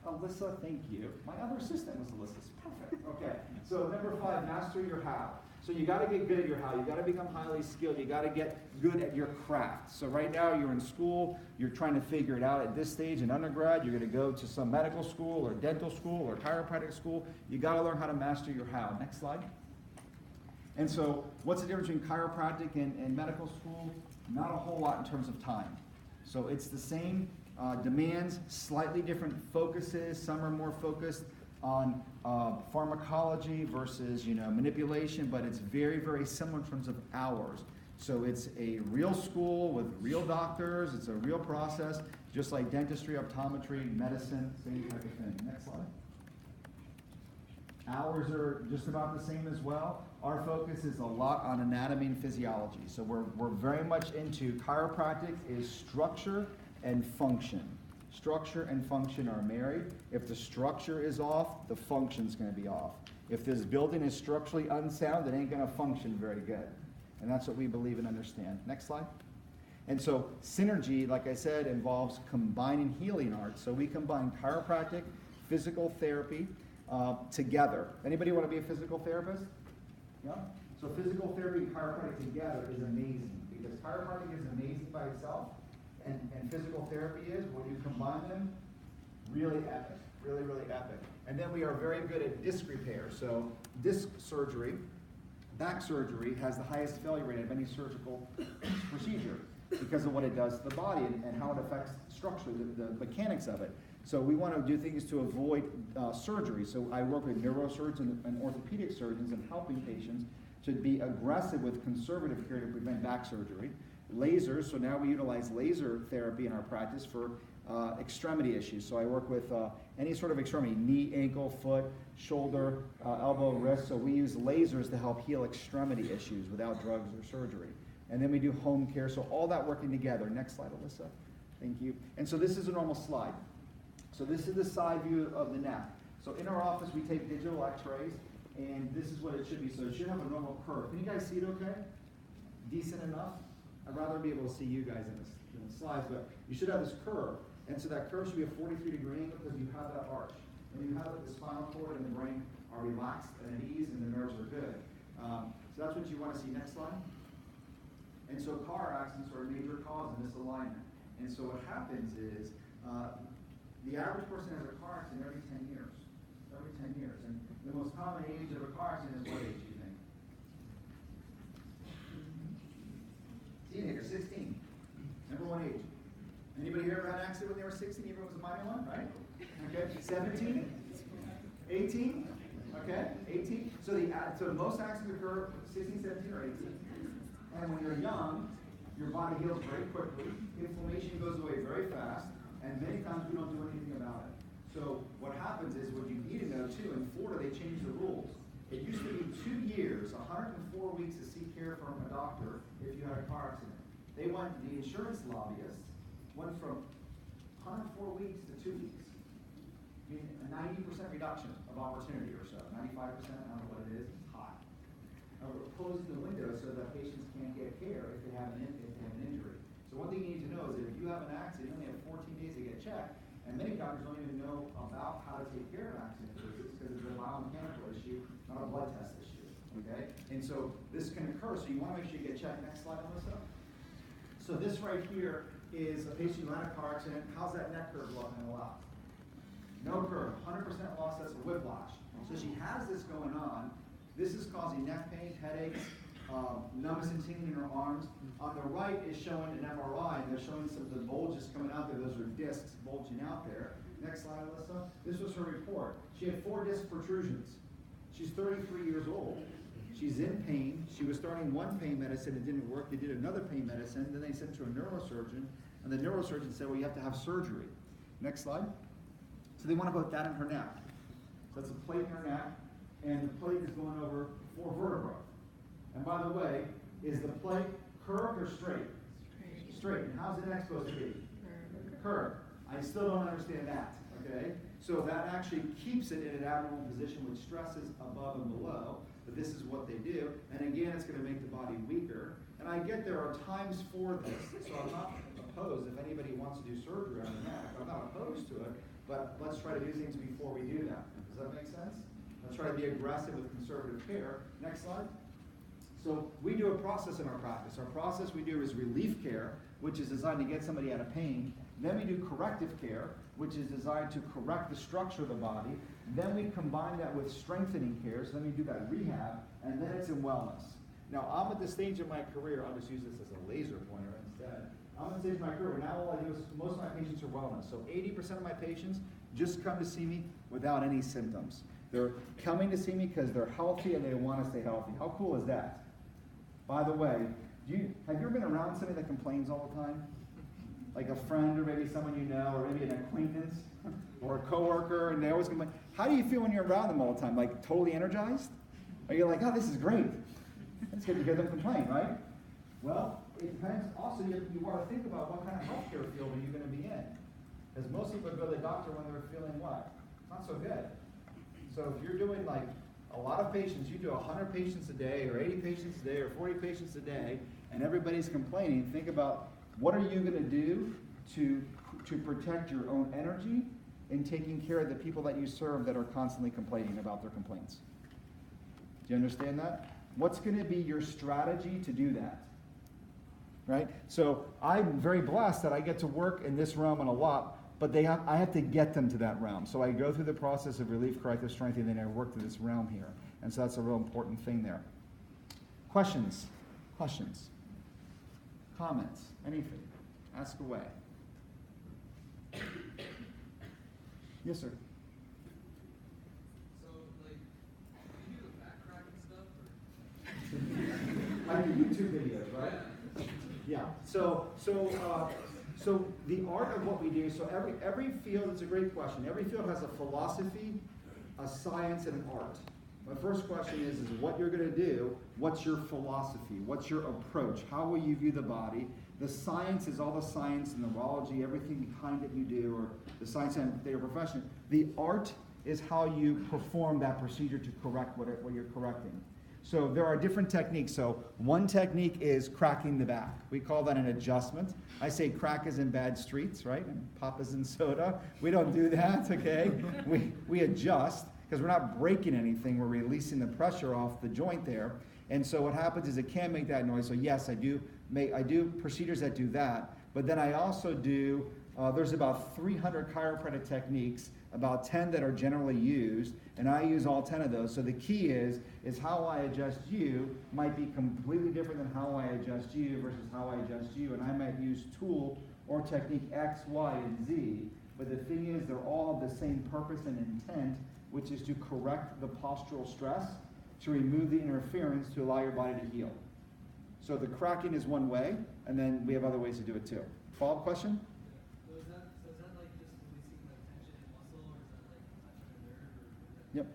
Alyssa, thank you. My other assistant was Alyssa. Perfect. Okay. So number 5, master your how. So you got to get good at your how. You got to become highly skilled. You got to get good at your craft. So right now you're in school. You're trying to figure it out at this stage in undergrad. You're going to go to some medical school or dental school or chiropractic school. You got to learn how to master your how. Next slide. And so what's the difference between chiropractic and medical school? Not a whole lot in terms of time. So it's the same demands, slightly different focuses. Some are more focused on pharmacology versus manipulation, but it's very, very similar in terms of hours. So it's a real school with real doctors. It's a real process, just like dentistry, optometry, medicine, same type of thing. Next slide. Hours are just about the same as well. our focus is a lot on anatomy and physiology. So we're very much into chiropractic is structure and function. Structure and function are married. If the structure is off, the function's going to be off. If this building is structurally unsound, it ain't going to function very good. And that's what we believe and understand. Next slide. And so synergy, like I said, involves combining healing arts. So we combine chiropractic, physical therapy together. Anybody want to be a physical therapist? Yeah? So physical therapy and chiropractic together is amazing, because chiropractic is amazing by itself, and physical therapy is, when you combine them, really epic, really, really epic. And then we are very good at disc repair. So disc surgery, back surgery, has the highest failure rate of any surgical procedure because of what it does to the body and how it affects structure, the mechanics of it. So we want to do things to avoid surgery. So I work with neurosurgeons and orthopedic surgeons in helping patients to be aggressive with conservative care to prevent back surgery. Lasers, so now we utilize laser therapy in our practice for extremity issues. So I work with any sort of extremity, knee, ankle, foot, shoulder, elbow, wrist. So we use lasers to help heal extremity issues without drugs or surgery. And then we do home care. So all that working together. Next slide, Alyssa. Thank you. And so this is a normal slide. So this is the side view of the neck. So in our office, we take digital x-rays, and this is what it should be. So it should have a normal curve. Can you guys see it okay? Decent enough? I'd rather be able to see you guys in the slides, but you should have this curve. And so that curve should be a 43-degree angle because you have that arch. And you have the spinal cord and the brain are relaxed and at ease, and the nerves are good. So that's what you want to see. Next slide. And so car accidents are a major cause of misalignment. And so what happens is the average person has a car accident every 10 years. Every 10 years. And the most common age of a car accident is what age, do you think? Teenager, 16. Number one age. Anybody here ever had an accident when they were 16, even if it was a minor one, right? Okay, 17? 18? Okay, 18. So most accidents occur 16, 17, or 18. And when you're young, your body heals very quickly. Inflammation goes away very fast, and many times we don't do anything about it. So what happens is, what you need to know too, in Florida they changed the rules. It used to be 2 years, 104 weeks to seek care from a doctor if you had a car accident. The insurance lobbyists went from 104 weeks to 2 weeks. I mean, a 90% reduction of opportunity or so, 95%, I don't know what it is, it's high. We're closing the window so that patients can't get care if they have an injury. So one thing you need to know is that if you have an accident, you only have 14 days to get checked, and many doctors don't even know about how to take care of accident cases because it's a biomechanical issue, not a blood test issue. Okay? And so this can occur, so you want to make sure you get checked. Next slide, Melissa. So this right here is a patient who had a car accident. How's that neck curve looking a lot? No curve, 100% loss, that's a whiplash. So she has this going on. This is causing neck pain, headaches, numbness and tingling in her arms. On the right is showing an MRI, and they're showing some of the bulges coming out there. Those are discs bulging out there. Next slide, Alyssa. This was her report. She had 4 disc protrusions. She's 33 years old. She's in pain. She was starting one pain medicine, it didn't work. They did another pain medicine, then they sent her to a neurosurgeon, and the neurosurgeon said, well, you have to have surgery. Next slide. So they want to put that in her neck. So that's a plate in her neck, and the plate is going over 4 vertebrae. And by the way, is the plate curved or straight? Straight. And how's the neck supposed to be? Curved. I still don't understand that, okay? So that actually keeps it in an abnormal position with stresses above and below, but this is what they do. And again, it's going to make the body weaker. And I get there are times for this, so I'm not opposed if anybody wants to do surgery on the neck. I'm not opposed to it, but let's try to do things before we do that. Does that make sense? Let's try to be aggressive with conservative care. Next slide. So we do a process in our practice. Our process we do is relief care, which is designed to get somebody out of pain. Then we do corrective care, which is designed to correct the structure of the body. Then we combine that with strengthening care, so then we do that rehab, and then it's in wellness. Now, I'm at the stage of my career, I'll just use this as a laser pointer instead. I'm at the stage of my career where now all I do is, most of my patients are wellness. So 80% of my patients just come to see me without any symptoms. They're coming to see me because they're healthy and they want to stay healthy. How cool is that? By the way, have you ever been around somebody that complains all the time? Like a friend or maybe someone you know or maybe an acquaintance or a coworker, and they always complain. How do you feel when you're around them all the time? Like totally energized? Or you're like, oh, this is great. It's good to hear them complain, right? Well, it depends. Also, you want to think about what kind of healthcare field are you going to be in. Because most people go to the doctor when they're feeling what? Not so good. So if you're doing like a lot of patients, you do 100 patients a day, or 80 patients a day, or 40 patients a day, and everybody's complaining, think about what are you going to do to protect your own energy in taking care of the people that you serve that are constantly complaining about their complaints. Do you understand that? What's going to be your strategy to do that? Right? So I'm very blessed that I get to work in this realm and a lot, but I have to get them to that realm. So I go through the process of relief, corrective strength, and then I work through this realm here. And so that's a real important thing there. Questions? Questions? Comments? Anything? Ask away. Yes, sir. So, like, do you do the back cracking stuff, or? I do YouTube videos, right? Yeah. So the art of what we do. So every field. It's a great question. Every field has a philosophy, a science, and an art. My first question is what you're going to do. What's your philosophy? What's your approach? How will you view the body? The science is all the science and neurology, everything behind it you do, or the science and your profession. The art is how you perform that procedure to correct what you're correcting. So there are different techniques. So one technique is cracking the back. We call that an adjustment. I say crack is in bad streets, right? And pop is in soda. We don't do that, okay? We adjust because we're not breaking anything. We're releasing the pressure off the joint there. And so what happens is it can make that noise. So yes, I do procedures that do that. But then I also do, there's about 300 chiropractic techniques, about 10 that are generally used, and I use all 10 of those. So the key is how I adjust you might be completely different than how I adjust you versus how I adjust you. And I might use tool or technique X, Y, and Z. But the thing is, they're all the same purpose and intent, which is to correct the postural stress, to remove the interference, to allow your body to heal. So the cracking is one way, and then we have other ways to do it too. Follow-up question? So is that like just releasing the tension in muscle, or is that like touching a nerve, or? Yep.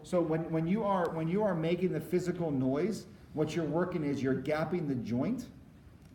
So when you are making the physical noise, what you're working is you're gapping the joint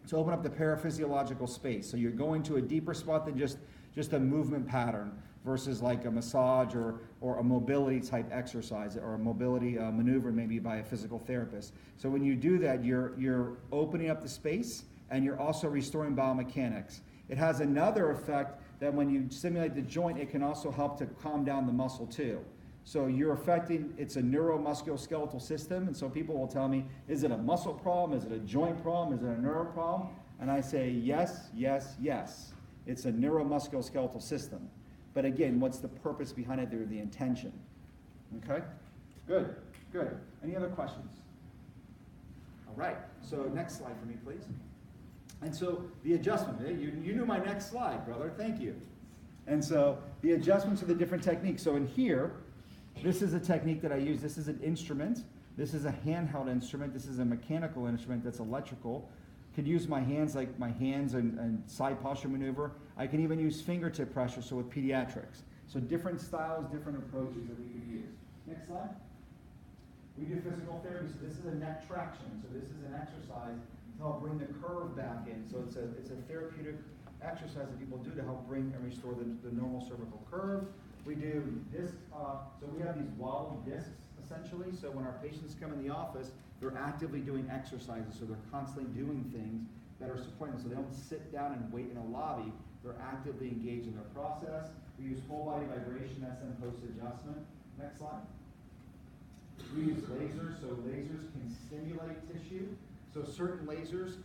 to open up the paraphysiological space. So you're going to a deeper spot than just a movement pattern versus like a massage or a mobility type exercise or a mobility maneuver maybe by a physical therapist. So when you do that, you're opening up the space and you're also restoring biomechanics. It has another effect that when you stimulate the joint, it can also help to calm down the muscle too. So you're affecting, it's a neuromusculoskeletal system, and so people will tell me, is it a muscle problem, is it a joint problem, is it a neuro problem? And I say yes, yes, yes. It's a neuromusculoskeletal system. But again, what's the purpose behind it? They're the intention. Okay? Good, good. Any other questions? All right, so next slide for me, please. And so the adjustment, you knew my next slide, brother, thank you. And so the adjustments of the different techniques. So in here, this is a technique that I use. This is an instrument. This is a handheld instrument. This is a mechanical instrument that's electrical. Could use my hands, like my hands and side posture maneuver. I can even use fingertip pressure, so with pediatrics. So different styles, different approaches that we can use. Next slide. We do physical therapy, so this is a neck traction. So this is an exercise to help bring the curve back in. So it's a therapeutic exercise that people do to help bring and restore the normal cervical curve. We do disc, so we have these wobble discs essentially. So when our patients come in the office, they're actively doing exercises. So they're constantly doing things that are supporting them. So they don't sit down and wait in a lobby. They're actively engaged in their process. We use whole body vibration, that's then post adjustment. Next slide. We use lasers, so lasers can stimulate tissue. So certain lasers,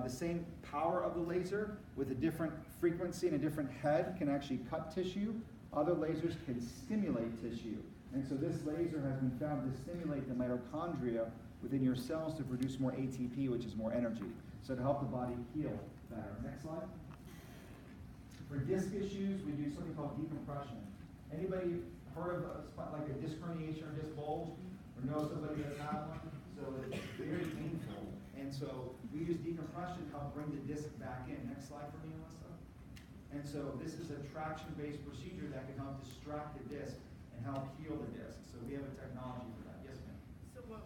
the same power of the laser with a different frequency and a different head can actually cut tissue. Other lasers can stimulate tissue. And so this laser has been found to stimulate the mitochondria within your cells to produce more ATP, which is more energy. So to help the body heal better. Next slide. For disc issues, we do something called decompression. Anybody heard of like a disc herniation or disc bulge? Or know somebody that's had one? So it's very painful. And so we use decompression to help bring the disc back in. Next slide for me, Alyssa. And so this is a traction-based procedure that can help distract the disc and help heal the disc. So we have a technology for that. Yes, ma'am. So what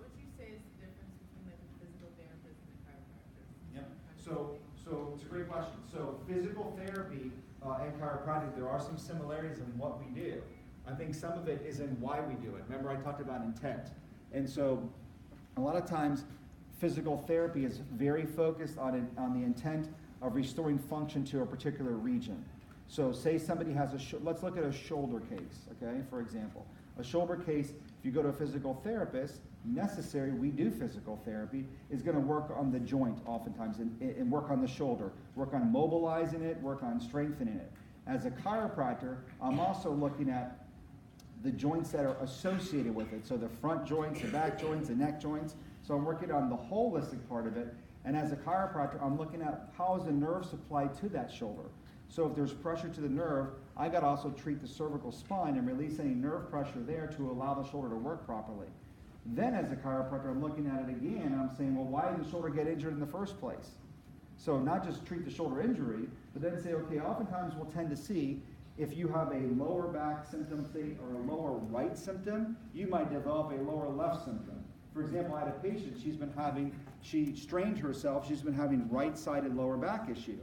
So it's a great question. So physical therapy and chiropractic, there are some similarities in what we do. I think some of it is in why we do it. Remember I talked about intent. And so a lot of times physical therapy is very focused on the intent of restoring function to a particular region. So say somebody has let's look at a shoulder case, okay, for example. A shoulder case, if you go to a physical therapist, we do physical therapy, is going to work on the joint oftentimes and work on the shoulder, work on mobilizing it, work on strengthening it. As a chiropractor, I'm also looking at the joints that are associated with it. So the front joints, the back joints, the neck joints. So I'm working on the holistic part of it. And as a chiropractor, I'm looking at how is the nerve supplied to that shoulder. So if there's pressure to the nerve, I got to also treat the cervical spine and release any nerve pressure there to allow the shoulder to work properly. Then as a chiropractor, I'm looking at it again, and I'm saying, well, why did the shoulder get injured in the first place? So not just treat the shoulder injury, but then say, okay, oftentimes we'll tend to see if you have a lower back symptom, say, or a lower right symptom, you might develop a lower left symptom. For example, I had a patient, she strained herself, she's been having right-sided lower back issue.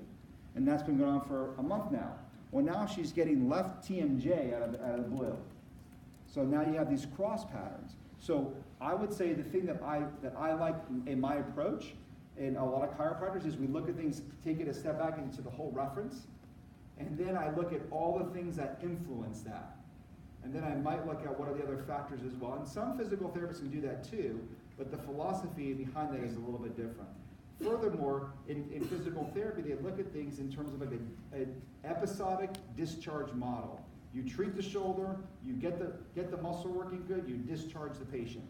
And that's been going on for a month now. Well, now she's getting left TMJ out of the blue. So now you have these cross patterns. So I would say the thing that I like in my approach, and a lot of chiropractors, is we look at things, take it a step back into the whole reference, and then I look at all the things that influence that. And then I might look at what are the other factors as well. And some physical therapists can do that too, but the philosophy behind that is a little bit different. Furthermore, in physical therapy, they look at things in terms of like an episodic discharge model. You treat the shoulder, you get the muscle working good, you discharge the patient.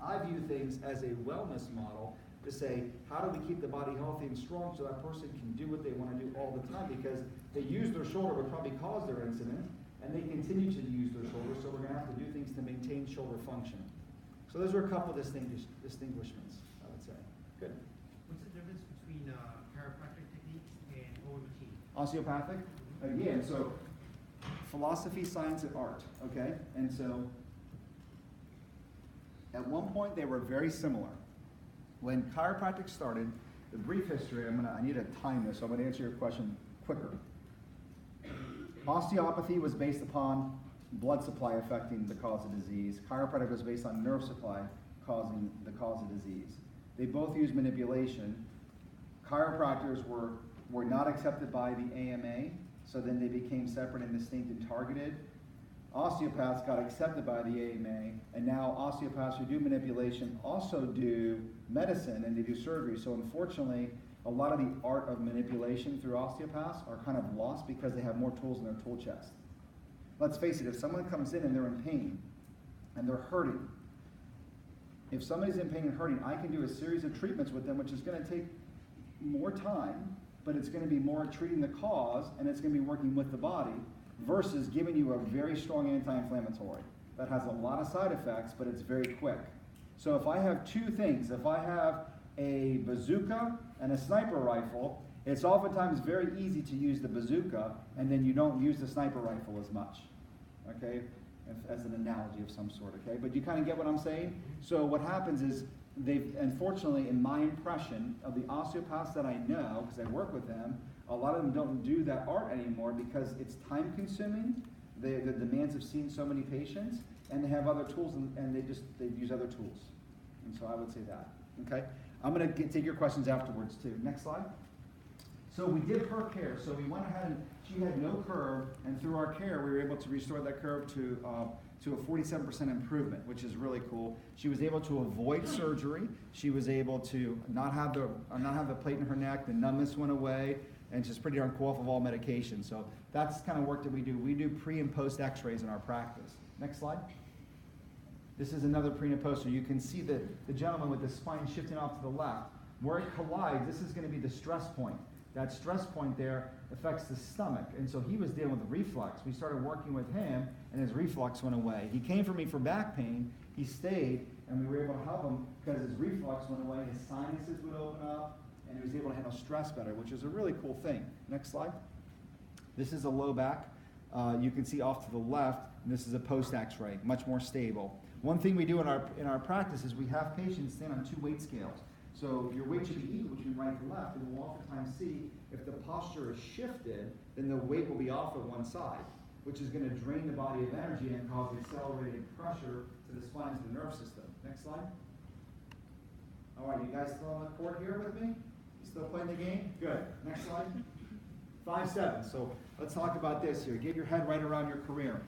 I view things as a wellness model to say, how do we keep the body healthy and strong so that person can do what they want to do all the time, because they use their shoulder what probably caused their incident, and they continue to use their shoulder, so we're going to have to do things to maintain shoulder function. So those are a couple of distinguishments, I would say. Good. What's the difference between chiropractic techniques and OMT? Osteopathic? Again, so philosophy, science, and art, okay? And so at one point they were very similar. When chiropractic started, the brief history, I need to time this, so I'm going to answer your question quicker. Osteopathy was based upon blood supply affecting the cause of disease. Chiropractic was based on nerve supply causing the cause of disease. They both use manipulation. Chiropractors were not accepted by the AMA, so then they became separate and distinct and targeted. Osteopaths got accepted by the AMA, and now osteopaths who do manipulation also do medicine and they do surgery. So unfortunately, a lot of the art of manipulation through osteopaths are kind of lost because they have more tools in their tool chest. Let's face it, if someone comes in and they're in pain and they're hurting, if somebody's in pain and hurting, I can do a series of treatments with them, which is going to take more time, but it's going to be more treating the cause, and it's going to be working with the body, versus giving you a very strong anti-inflammatory that has a lot of side effects, but it's very quick. So if I have two things, if I have a bazooka and a sniper rifle, it's oftentimes very easy to use the bazooka, and then you don't use the sniper rifle as much, okay? As an analogy of some sort, okay? But you kind of get what I'm saying? So what happens is, unfortunately, in my impression of the osteopaths that I know, because I work with them, a lot of them don't do that art anymore because it's time consuming, the demands of seeing so many patients, and they have other tools, and they use other tools. And so I would say that, okay? I'm going to take your questions afterwards too. Next slide. So we did her care. So we went ahead and she had no curve, and through our care, we were able to restore that curve to a 47% improvement, which is really cool. She was able to avoid surgery. She was able to not have the plate in her neck. The numbness went away, and she's pretty darn cool off of all medication. So that's the kind of work that we do. We do pre and post X-rays in our practice. Next slide. This is another pre and post. So you can see the gentleman with the spine shifting off to the left. Where it collides, this is going to be the stress point. That stress point there affects the stomach, and so he was dealing with reflux. We started working with him, and his reflux went away. He came for me for back pain. He stayed, and we were able to help him because his reflux went away. His sinuses would open up, and he was able to handle stress better, which is a really cool thing. Next slide. This is a low back. You can see off to the left, and this is a post X-ray, much more stable. One thing we do in our practice is we have patients stand on 2 weight scales. So your weight should be equal between right and left, and we'll oftentimes see if the posture is shifted, then the weight will be off of one side, which is going to drain the body of energy and cause accelerated pressure to the spine and the nerve system. Next slide. All right, you guys still on the court here with me? Still playing the game? Good. Next slide. 5/7. So let's talk about this here. Get your head right around your career.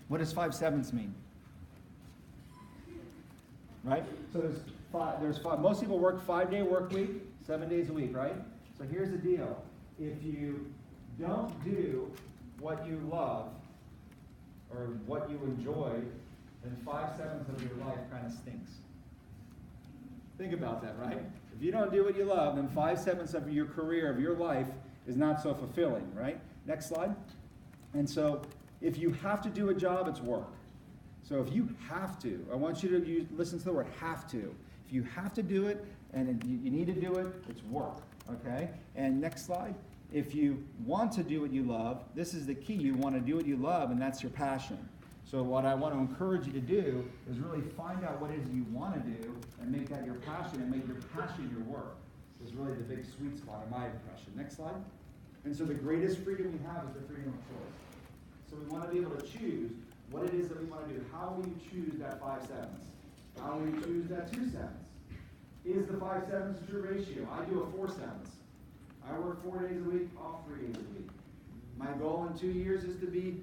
What does 5/7 mean? Right? So there's five. Most people work 5-day work week, 7 days a week, right? So here's the deal. If you don't do what you love or what you enjoy, then 5/7 of your life kind of stinks. Think about that, right? If you don't do what you love, then 5/7 of your career, of your life, is not so fulfilling, right? Next slide. And so, if you have to do a job, it's work. So if you have to, I want you to listen to the word have to. If you have to do it, and you need to do it, it's work, okay? And next slide. If you want to do what you love, this is the key. You want to do what you love, and that's your passion. So what I want to encourage you to do is really find out what it is you want to do and make that your passion and make your passion your work. This is really the big sweet spot in my impression. Next slide. And so the greatest freedom we have is the freedom of choice. So we want to be able to choose what it is that we want to do. How will you choose that 5/7? How will you choose that 2/7? Is the 5/7 a true ratio? I do a 4/7. I work 4 days a week, off 3 days a week. My goal in 2 years is to be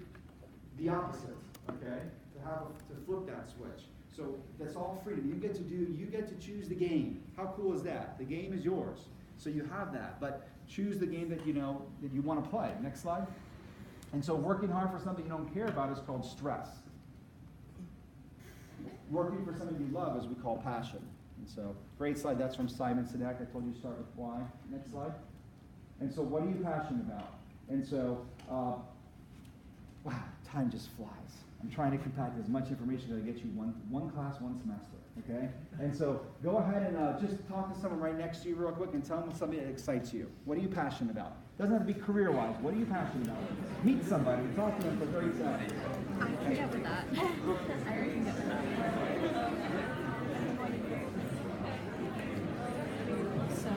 the opposite, okay? To flip that switch. So that's all freedom. You get to choose the game. How cool is that? The game is yours. So you have that, but choose the game that you want to play. Next slide. And so working hard for something you don't care about is called stress. Working for something you love is we call passion. And so, great slide. That's from Simon Sinek. I told you to start with why. Next slide. And so, what are you passionate about? And so, wow, time just flies. I'm trying to compact as much information to get you one class, one semester, okay? And so, go ahead and just talk to someone right next to you real quick and tell them something that excites you. What are you passionate about? Doesn't have to be career-wise. What are you passionate about? Meet somebody. Talk to them for 30 seconds. I can get with that. I already can get with that. So,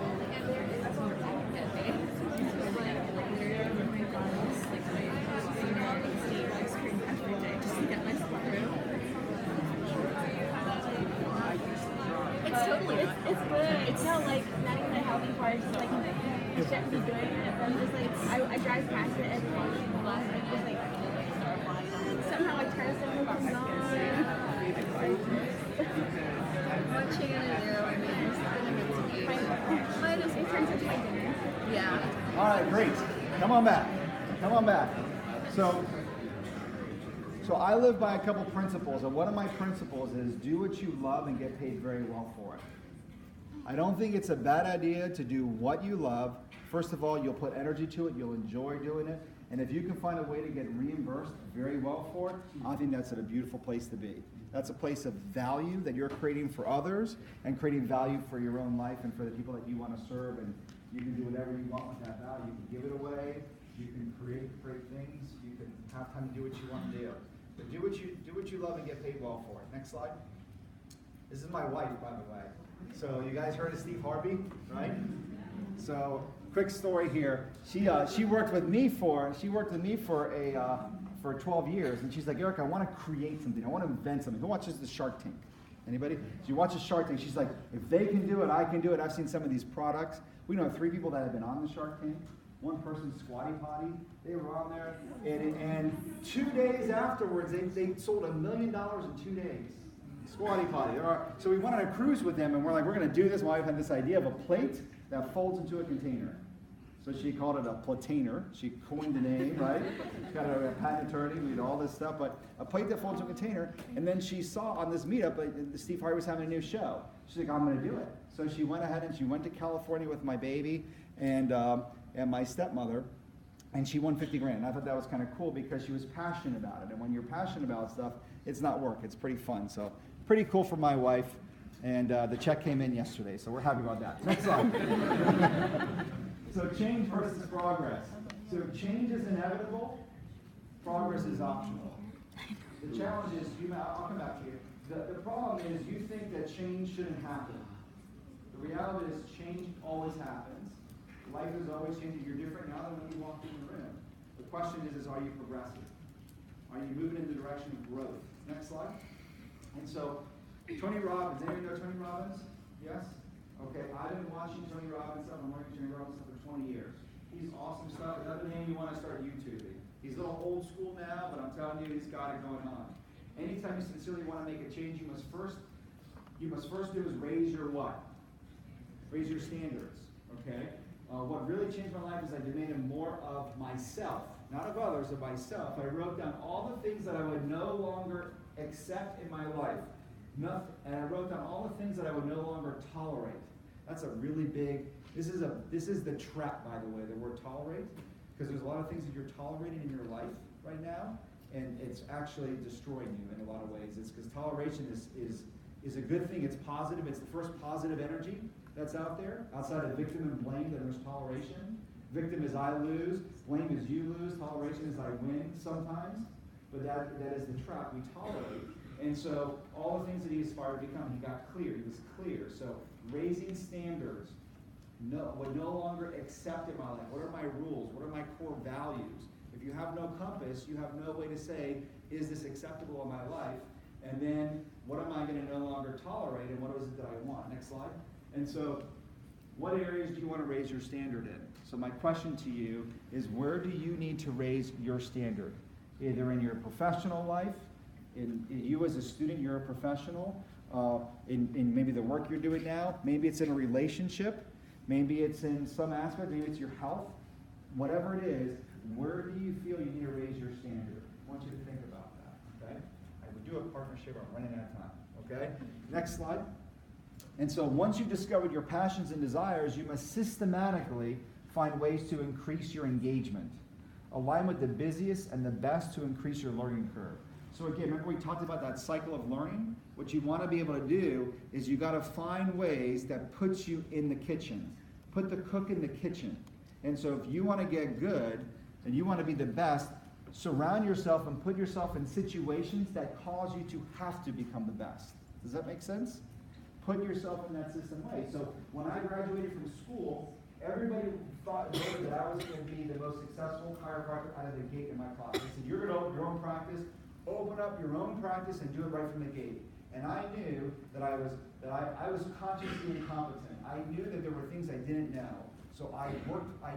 it's totally, it's good. It's not like, not even a healthy part. It's like, you shouldn't be doing it. But I'm just like, I drive past it every once in a while. And just like, somehow I turn something on. what you gonna do? I mean, it's gonna get to be. But it turns into my dinner. Yeah. All right, great. Come on back. Come on back. So I live by a couple principles, and one of my principles is do what you love and get paid very well for it. I don't think it's a bad idea to do what you love. First of all, you'll put energy to it, you'll enjoy doing it, and if you can find a way to get reimbursed very well for it, I think that's a beautiful place to be. That's a place of value that you're creating for others and creating value for your own life and for the people that you want to serve, and you can do whatever you want with that value. You can give it away, you can create great things, you can have time to do what you want to do. But do what you love and get paid well for it. Next slide. This is my wife, by the way. So you guys heard of Steve Harvey, right? So quick story here. She worked with me for 12 years, and she's like, Eric, I want to create something. I want to invent something. Who watches the Shark Tank? Anybody? She watches Shark Tank. She's like, if they can do it, I can do it. I've seen some of these products. We know 3 people that have been on the Shark Tank. One person, Squatty Potty, they were on there, and 2 days afterwards, they sold $1 million in 2 days. Squatty Potty. So we went on a cruise with them, and we're like, we're going to do this. My wife had this idea of a plate that folds into a container. So she called it a platainer. She coined the name, right? She's got a patent attorney. We did all this stuff, but a plate that folds into a container. And then she saw on this meetup, Steve Harvey was having a new show. She's like, I'm going to do it. So she went ahead and she went to California with my baby and my stepmother, and she won 50 grand. I thought that was kind of cool because she was passionate about it. And when you're passionate about stuff, it's not work. It's pretty fun. So pretty cool for my wife. And the check came in yesterday, so we're happy about that. Next slide. So change versus progress. So change is inevitable. Progress is optional. The challenge is, I'll come back to you. The problem is you think that change shouldn't happen. The reality is change always happens. Life is always changing. You're different now than when you walked in the room. The question is are you progressing? Are you moving in the direction of growth? Next slide. And so, Tony Robbins, anyone know Tony Robbins? Yes? Okay, I've been watching Tony Robbins stuff. I'm working Tony Robbins stuff for 20 years. He's awesome stuff. Another name you want to start YouTubing. He's a little old school now, but I'm telling you, he's got it going on. Anytime you sincerely want to make a change, you must first do is raise your what? Raise your standards. Okay? What really changed my life is I demanded more of myself, not of others, of myself. I wrote down all the things that I would no longer accept in my life. And I wrote down all the things that I would no longer tolerate. That's a really big, this is the trap, by the way, the word tolerate, because there's a lot of things that you're tolerating in your life right now, and it's actually destroying you in a lot of ways. It's because toleration is a good thing. It's positive. It's the first positive energy that's out there. Outside of victim and blame, then there's toleration. Victim is I lose. Blame is you lose. Toleration is I win sometimes. But that is the trap. We tolerate. And so all the things that he aspired to become, he got clear. He was clear. So raising standards, would no longer accept in my life. What are my rules? What are my core values? If you have no compass, you have no way to say, is this acceptable in my life? And then what am I going to no longer tolerate, and what is it that I want? Next slide. And so what areas do you want to raise your standard in? So my question to you is, where do you need to raise your standard? Either in your professional life, in you as a student, you're a professional, in maybe the work you're doing now, maybe it's in a relationship, maybe it's in some aspect, maybe it's your health, whatever it is, where do you feel you need to raise your standard? I want you to think about that, okay? I would do a partnership, I'm running out of time, okay? Next slide. And so once you've discovered your passions and desires, you must systematically find ways to increase your engagement. Align with the busiest and the best to increase your learning curve. So again, remember we talked about that cycle of learning? What you want to be able to do is you got to find ways that puts you in the kitchen. Put the cook in the kitchen. And so if you want to get good and you want to be the best, surround yourself and put yourself in situations that cause you to have to become the best. Does that make sense? Put yourself in that system way. So when I graduated from school, everybody thought that I was going to be the most successful chiropractor out of the gate in my class. They said, you're going to open your own practice, open up your own practice and do it right from the gate. And I knew that I was consciously incompetent. I knew that there were things I didn't know. So I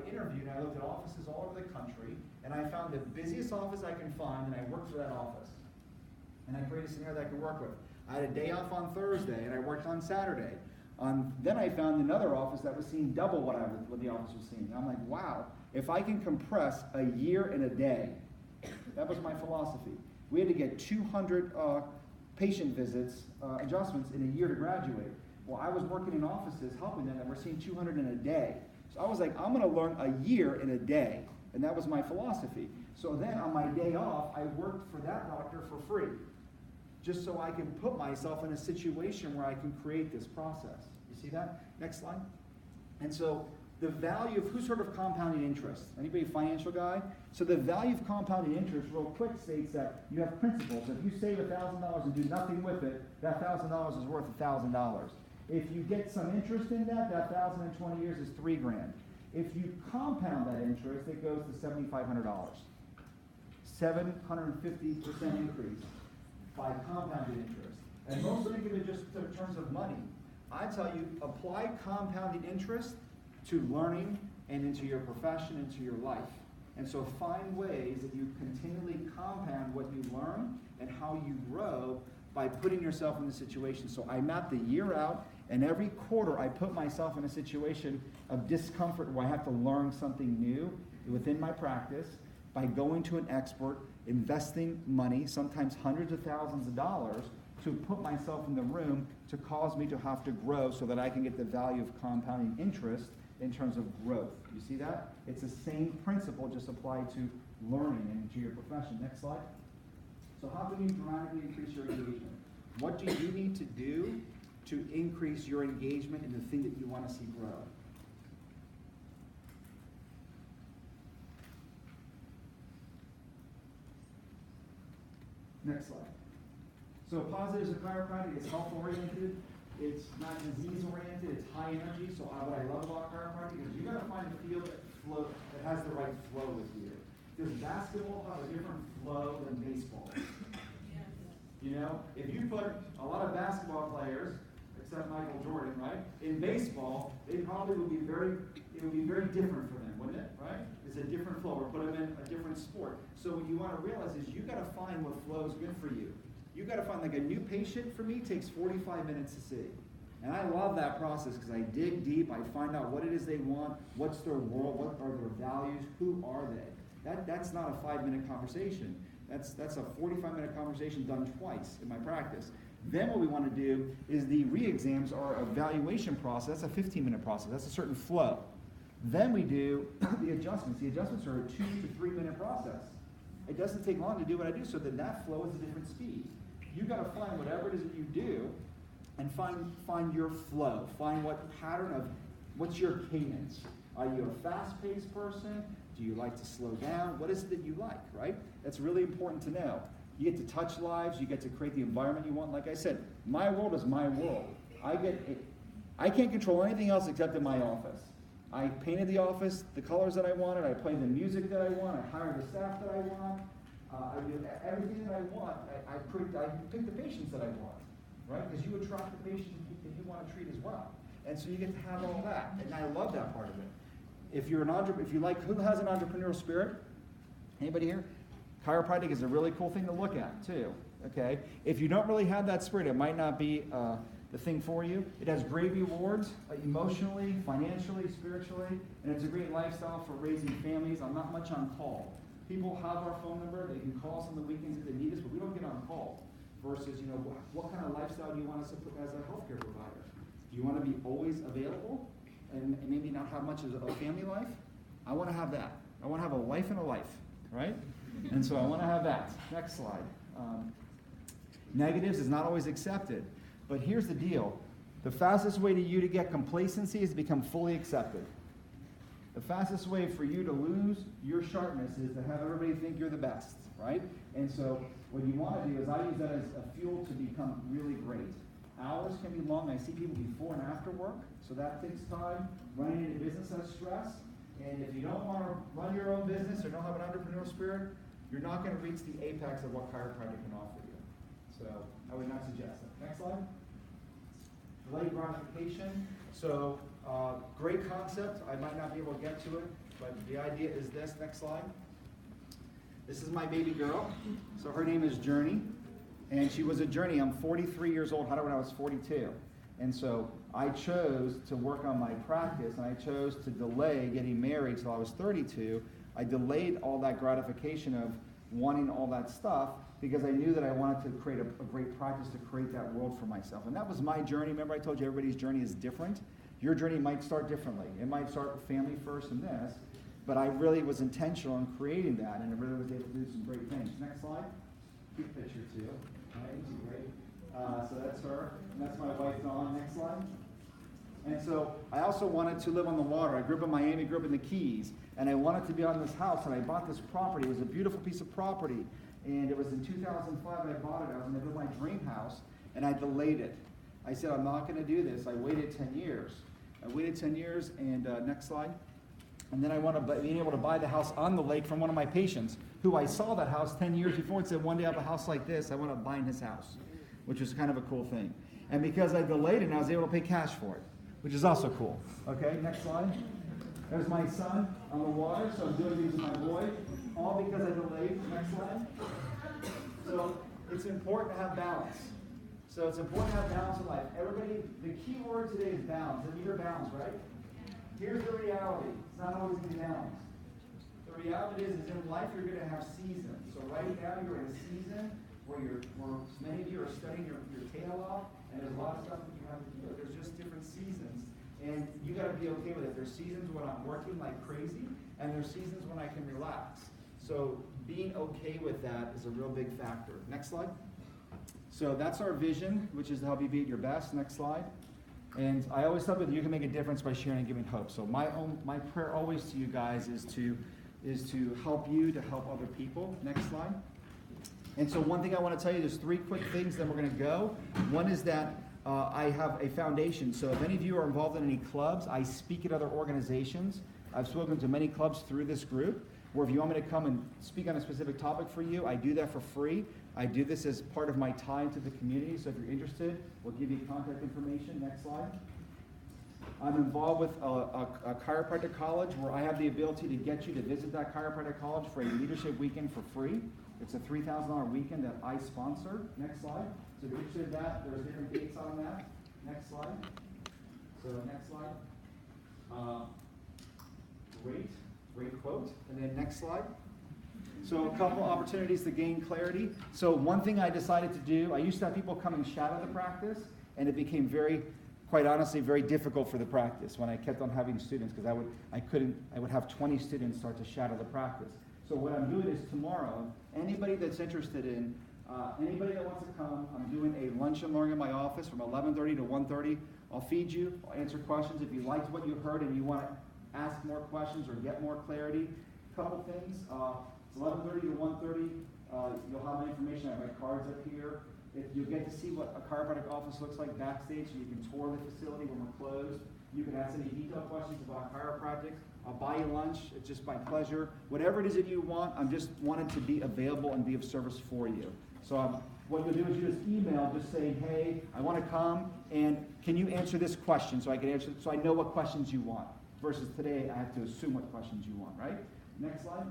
interviewed, and I looked at offices all over the country, and I found the busiest office I can find, and I worked for that office. And I created a scenario that I could work with. I had a day off on Thursday, and I worked on Saturday. Then I found another office that was seeing double what the office was seeing. And I'm like, wow, if I can compress a year in a day, that was my philosophy. We had to get 200 patient visits, adjustments in a year to graduate. Well, I was working in offices helping them, and we're seeing 200 in a day. So I was like, I'm going to learn a year in a day. And that was my philosophy. So then on my day off, I worked for that doctor for free, just so I can put myself in a situation where I can create this process. You see that? Next slide. And so the value of who's heard of compounding interest? Anybody a financial guy? So the value of compounding interest real quick states that you have principles. If you save $1,000 and do nothing with it, that $1,000 is worth $1,000. If you get some interest in that, that 1,000 in 20 years is $3,000. If you compound that interest, it goes to $7,500. 750% increase by compounded interest. And most think of it just in terms of money. I tell you, apply compounded interest to learning and into your profession, into your life. And so find ways that you continually compound what you learn and how you grow by putting yourself in the situation. So I map the year out, and every quarter I put myself in a situation of discomfort where I have to learn something new within my practice by going to an expert, investing money, sometimes hundreds of thousands of dollars, to put myself in the room to cause me to have to grow so that I can get the value of compounding interest in terms of growth. You see that? It's the same principle just applied to learning and to your profession. Next slide. So how can you dramatically increase your engagement? What do you need to do to increase your engagement in the thing that you want to see grow? Next slide. So positives of chiropractic is health-oriented, It's not disease-oriented, it's high energy, so what I love about chiropractic is you gotta find a field that has the right flow with you. Does basketball have a different flow than baseball? You know, if you put a lot of basketball players, except Michael Jordan, right, in baseball, they probably would be it would be very different for them, wouldn't it, right? It's a different flow, or put them in a different sport. So what you want to realize is you got to find what flows good for you. You got to find, like a new patient for me takes 45 minutes to see. And I love that process because I dig deep, I find out what it is they want, what's their world, what are their values, who are they? That's not a 5-minute conversation. That's a 45-minute conversation done twice in my practice. Then what we want to do is the re-exams are evaluation process. That's a 15-minute process. That's a certain flow. Then we do the adjustments. The adjustments are a 2 to 3 minute process. It doesn't take long to do what I do, so then that flow is a different speed. You got to find whatever it is that you do, and find your flow. Find what pattern of what's your cadence. Are you a fast-paced person? Do you like to slow down? What is it that you like, right? That's really important to know. You get to touch lives. You get to create the environment you want. Like I said, my world is my world. I can't control anything else except in my office. I painted the office the colors that I wanted. I play the music that I want. I hire the staff that I want. I do everything that I want. I pick the patients that I want, right? Because you attract the patients that you want to treat as well. And so you get to have all that. And I love that part of it. If you're if you like, who has an entrepreneurial spirit? Anybody here? Chiropractic is a really cool thing to look at too. Okay. If you don't really have that spirit, it might not be the thing for you. It has great rewards, emotionally, financially, spiritually, and it's a great lifestyle for raising families. I'm not much on call. People have our phone number. They can call us on the weekends if they need us, but we don't get on call. Versus, you know, what kind of lifestyle do you want us to put as a healthcare provider? Do you want to be always available and maybe not have much of a family life? I want to have that. I want to have a life and a life, right? And so I want to have that. Next slide. Negatives is not always accepted. But here's the deal. The fastest way to you to get complacency is to become fully accepted. The fastest way for you to lose your sharpness is to have everybody think you're the best, right? And so what you want to do is I use that as a fuel to become really great. Hours can be long. I see people before and after work, so that takes time. Running a business has stress. And if you don't want to run your own business or don't have an entrepreneurial spirit, you're not going to reach the apex of what chiropractic can offer you. So I would not suggest it. Next slide. Delayed gratification. So great concept. I might not be able to get to it, but the idea is this. Next slide. This is my baby girl. So her name is Journey, and she was a journey. I'm 43 years old. Had her when I was 42. And so I chose to work on my practice, and I chose to delay getting married till I was 32. I delayed all that gratification of wanting all that stuff because I knew that I wanted to create a great practice to create that world for myself. And that was my journey. Remember I told you everybody's journey is different? Your journey might start differently. It might start with family first and this, but I really was intentional in creating that, and I really was able to do some great things. Next slide. Cute picture too. Right? She's great. So that's her, and that's my wife Dawn. Next slide. And so I also wanted to live on the water. I grew up in Miami, grew up in the Keys, and I wanted to be on this house, and I bought this property. It was a beautiful piece of property, and it was in 2005 that I bought it. I was going to build my dream house, and I delayed it. I said, I'm not going to do this. I waited 10 years. I waited 10 years, and next slide. And then I wanted to be able to buy the house on the lake from one of my patients, who I saw that house 10 years before and said, one day I have a house like this. I want to buy in his house, which was kind of a cool thing. And because I delayed it, I was able to pay cash for it, which is also cool. Okay, next slide. There's my son on the water, so I'm doing these with my boy, all because I delayed. Next slide. So it's important to have balance. So it's important to have balance in life. Everybody, the key word today is balance. And you hear balance, right? Here's the reality. It's not always going to be balanced. The reality is in life you're going to have seasons. So right now you're in a season where many of you are studying your tail off, and there's a lot of stuff that you have to do. There's just different seasons, and you got to be okay with it. There's seasons when I'm working like crazy, and there's seasons when I can relax. So being okay with that is a real big factor. Next slide. So that's our vision, which is to help you be at your best. Next slide. And I always tell people you can make a difference by sharing and giving hope. So my prayer always to you guys is to help you, to help other people. Next slide. And so one thing I want to tell you, there's 3 quick things, then we're going to go. One is that I have a foundation, so if any of you are involved in any clubs, I speak at other organizations. I've spoken to many clubs through this group, where if you want me to come and speak on a specific topic for you, I do that for free. I do this as part of my tie to the community, so if you're interested, we'll give you contact information. Next slide. I'm involved with a chiropractic college where I have the ability to get you to visit that chiropractic college for a leadership weekend for free. It's a $3,000 weekend that I sponsor. Next slide. So if you're interested in that, there's different dates on that. Next slide. So next slide. Great quote. And then next slide. So a couple opportunities to gain clarity. So one thing I decided to do, I used to have people come and shadow the practice, and it became quite honestly, very difficult for the practice when I kept on having students, because I would have 20 students start to shadow the practice. So what I'm doing is tomorrow, anybody that's interested in, anybody that wants to come, I'm doing a lunch and learn in my office from 11:30 to 1:30. I'll feed you, I'll answer questions. If you liked what you heard and you want to ask more questions or get more clarity, couple things. It's 11:30 to 1:30. You'll have my information. I have my cards up here. If you get to see what a chiropractic office looks like backstage, so you can tour the facility when we're closed. You can ask any detailed questions about chiropractic. I'll buy you lunch. It's just my pleasure. Whatever it is that you want, I'm just wanted to be available and be of service for you. So what you'll do is you just email, just saying, hey, I want to come, and can you answer this question so I can answer, so I know what questions you want. Versus today, I have to assume what questions you want, right? Next slide.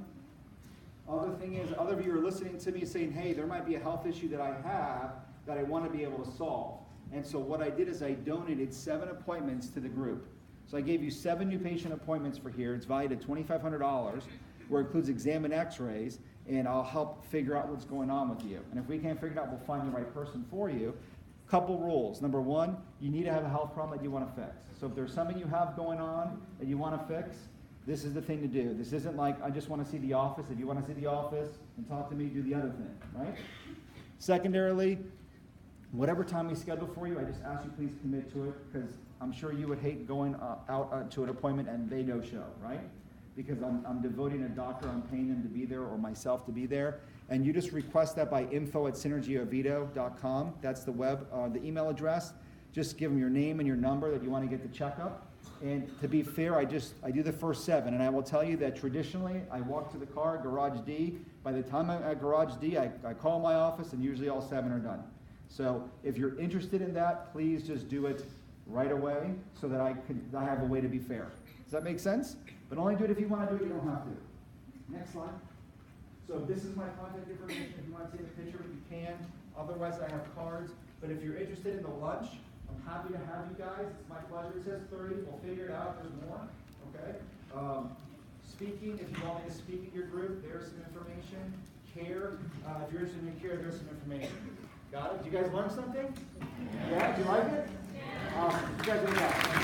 Other thing is, other of you are listening to me saying, hey, there might be a health issue that I have that I want to be able to solve. And so what I did is I donated 7 appointments to the group. So I gave you 7 new patient appointments for here. It's valued at $2,500, where it includes exam and x-rays, and I'll help figure out what's going on with you. And if we can't figure it out, we'll find the right person for you. Couple rules. Number 1, you need to have a health problem that you want to fix. So if there's something you have going on that you want to fix, this is the thing to do. This isn't like, I just want to see the office. If you want to see the office and talk to me, do the other thing, right? Secondarily, whatever time we schedule for you, I just ask you please commit to it, because I'm sure you would hate going out to an appointment and they no show, right? Because I'm devoting a doctor, I'm paying them to be there, or myself to be there. And you just request that by info@synergyoviedo.com. That's the the email address. Just give them your name and your number that you want to get the checkup. And to be fair, I do the first 7, and I will tell you that traditionally, I walk to the car, garage D. By the time I'm at garage D, I call my office, and usually all 7 are done. So if you're interested in that, please just do it right away, so that I have a way to be fair. Does that make sense? But only do it if you want to do it. You don't have to. Next slide. So this is my contact information. If you want to take a picture, you can. Otherwise, I have cards. But if you're interested in the lunch, I'm happy to have you guys. It's my pleasure. It says 30. We'll figure it out. There's more. Okay. Speaking, if you want me to speak in your group, there's some information. Care, if you're interested in care, there's some information. Got it? Did you guys learn something? Yeah? Did you like it? Yeah. You guys are the best.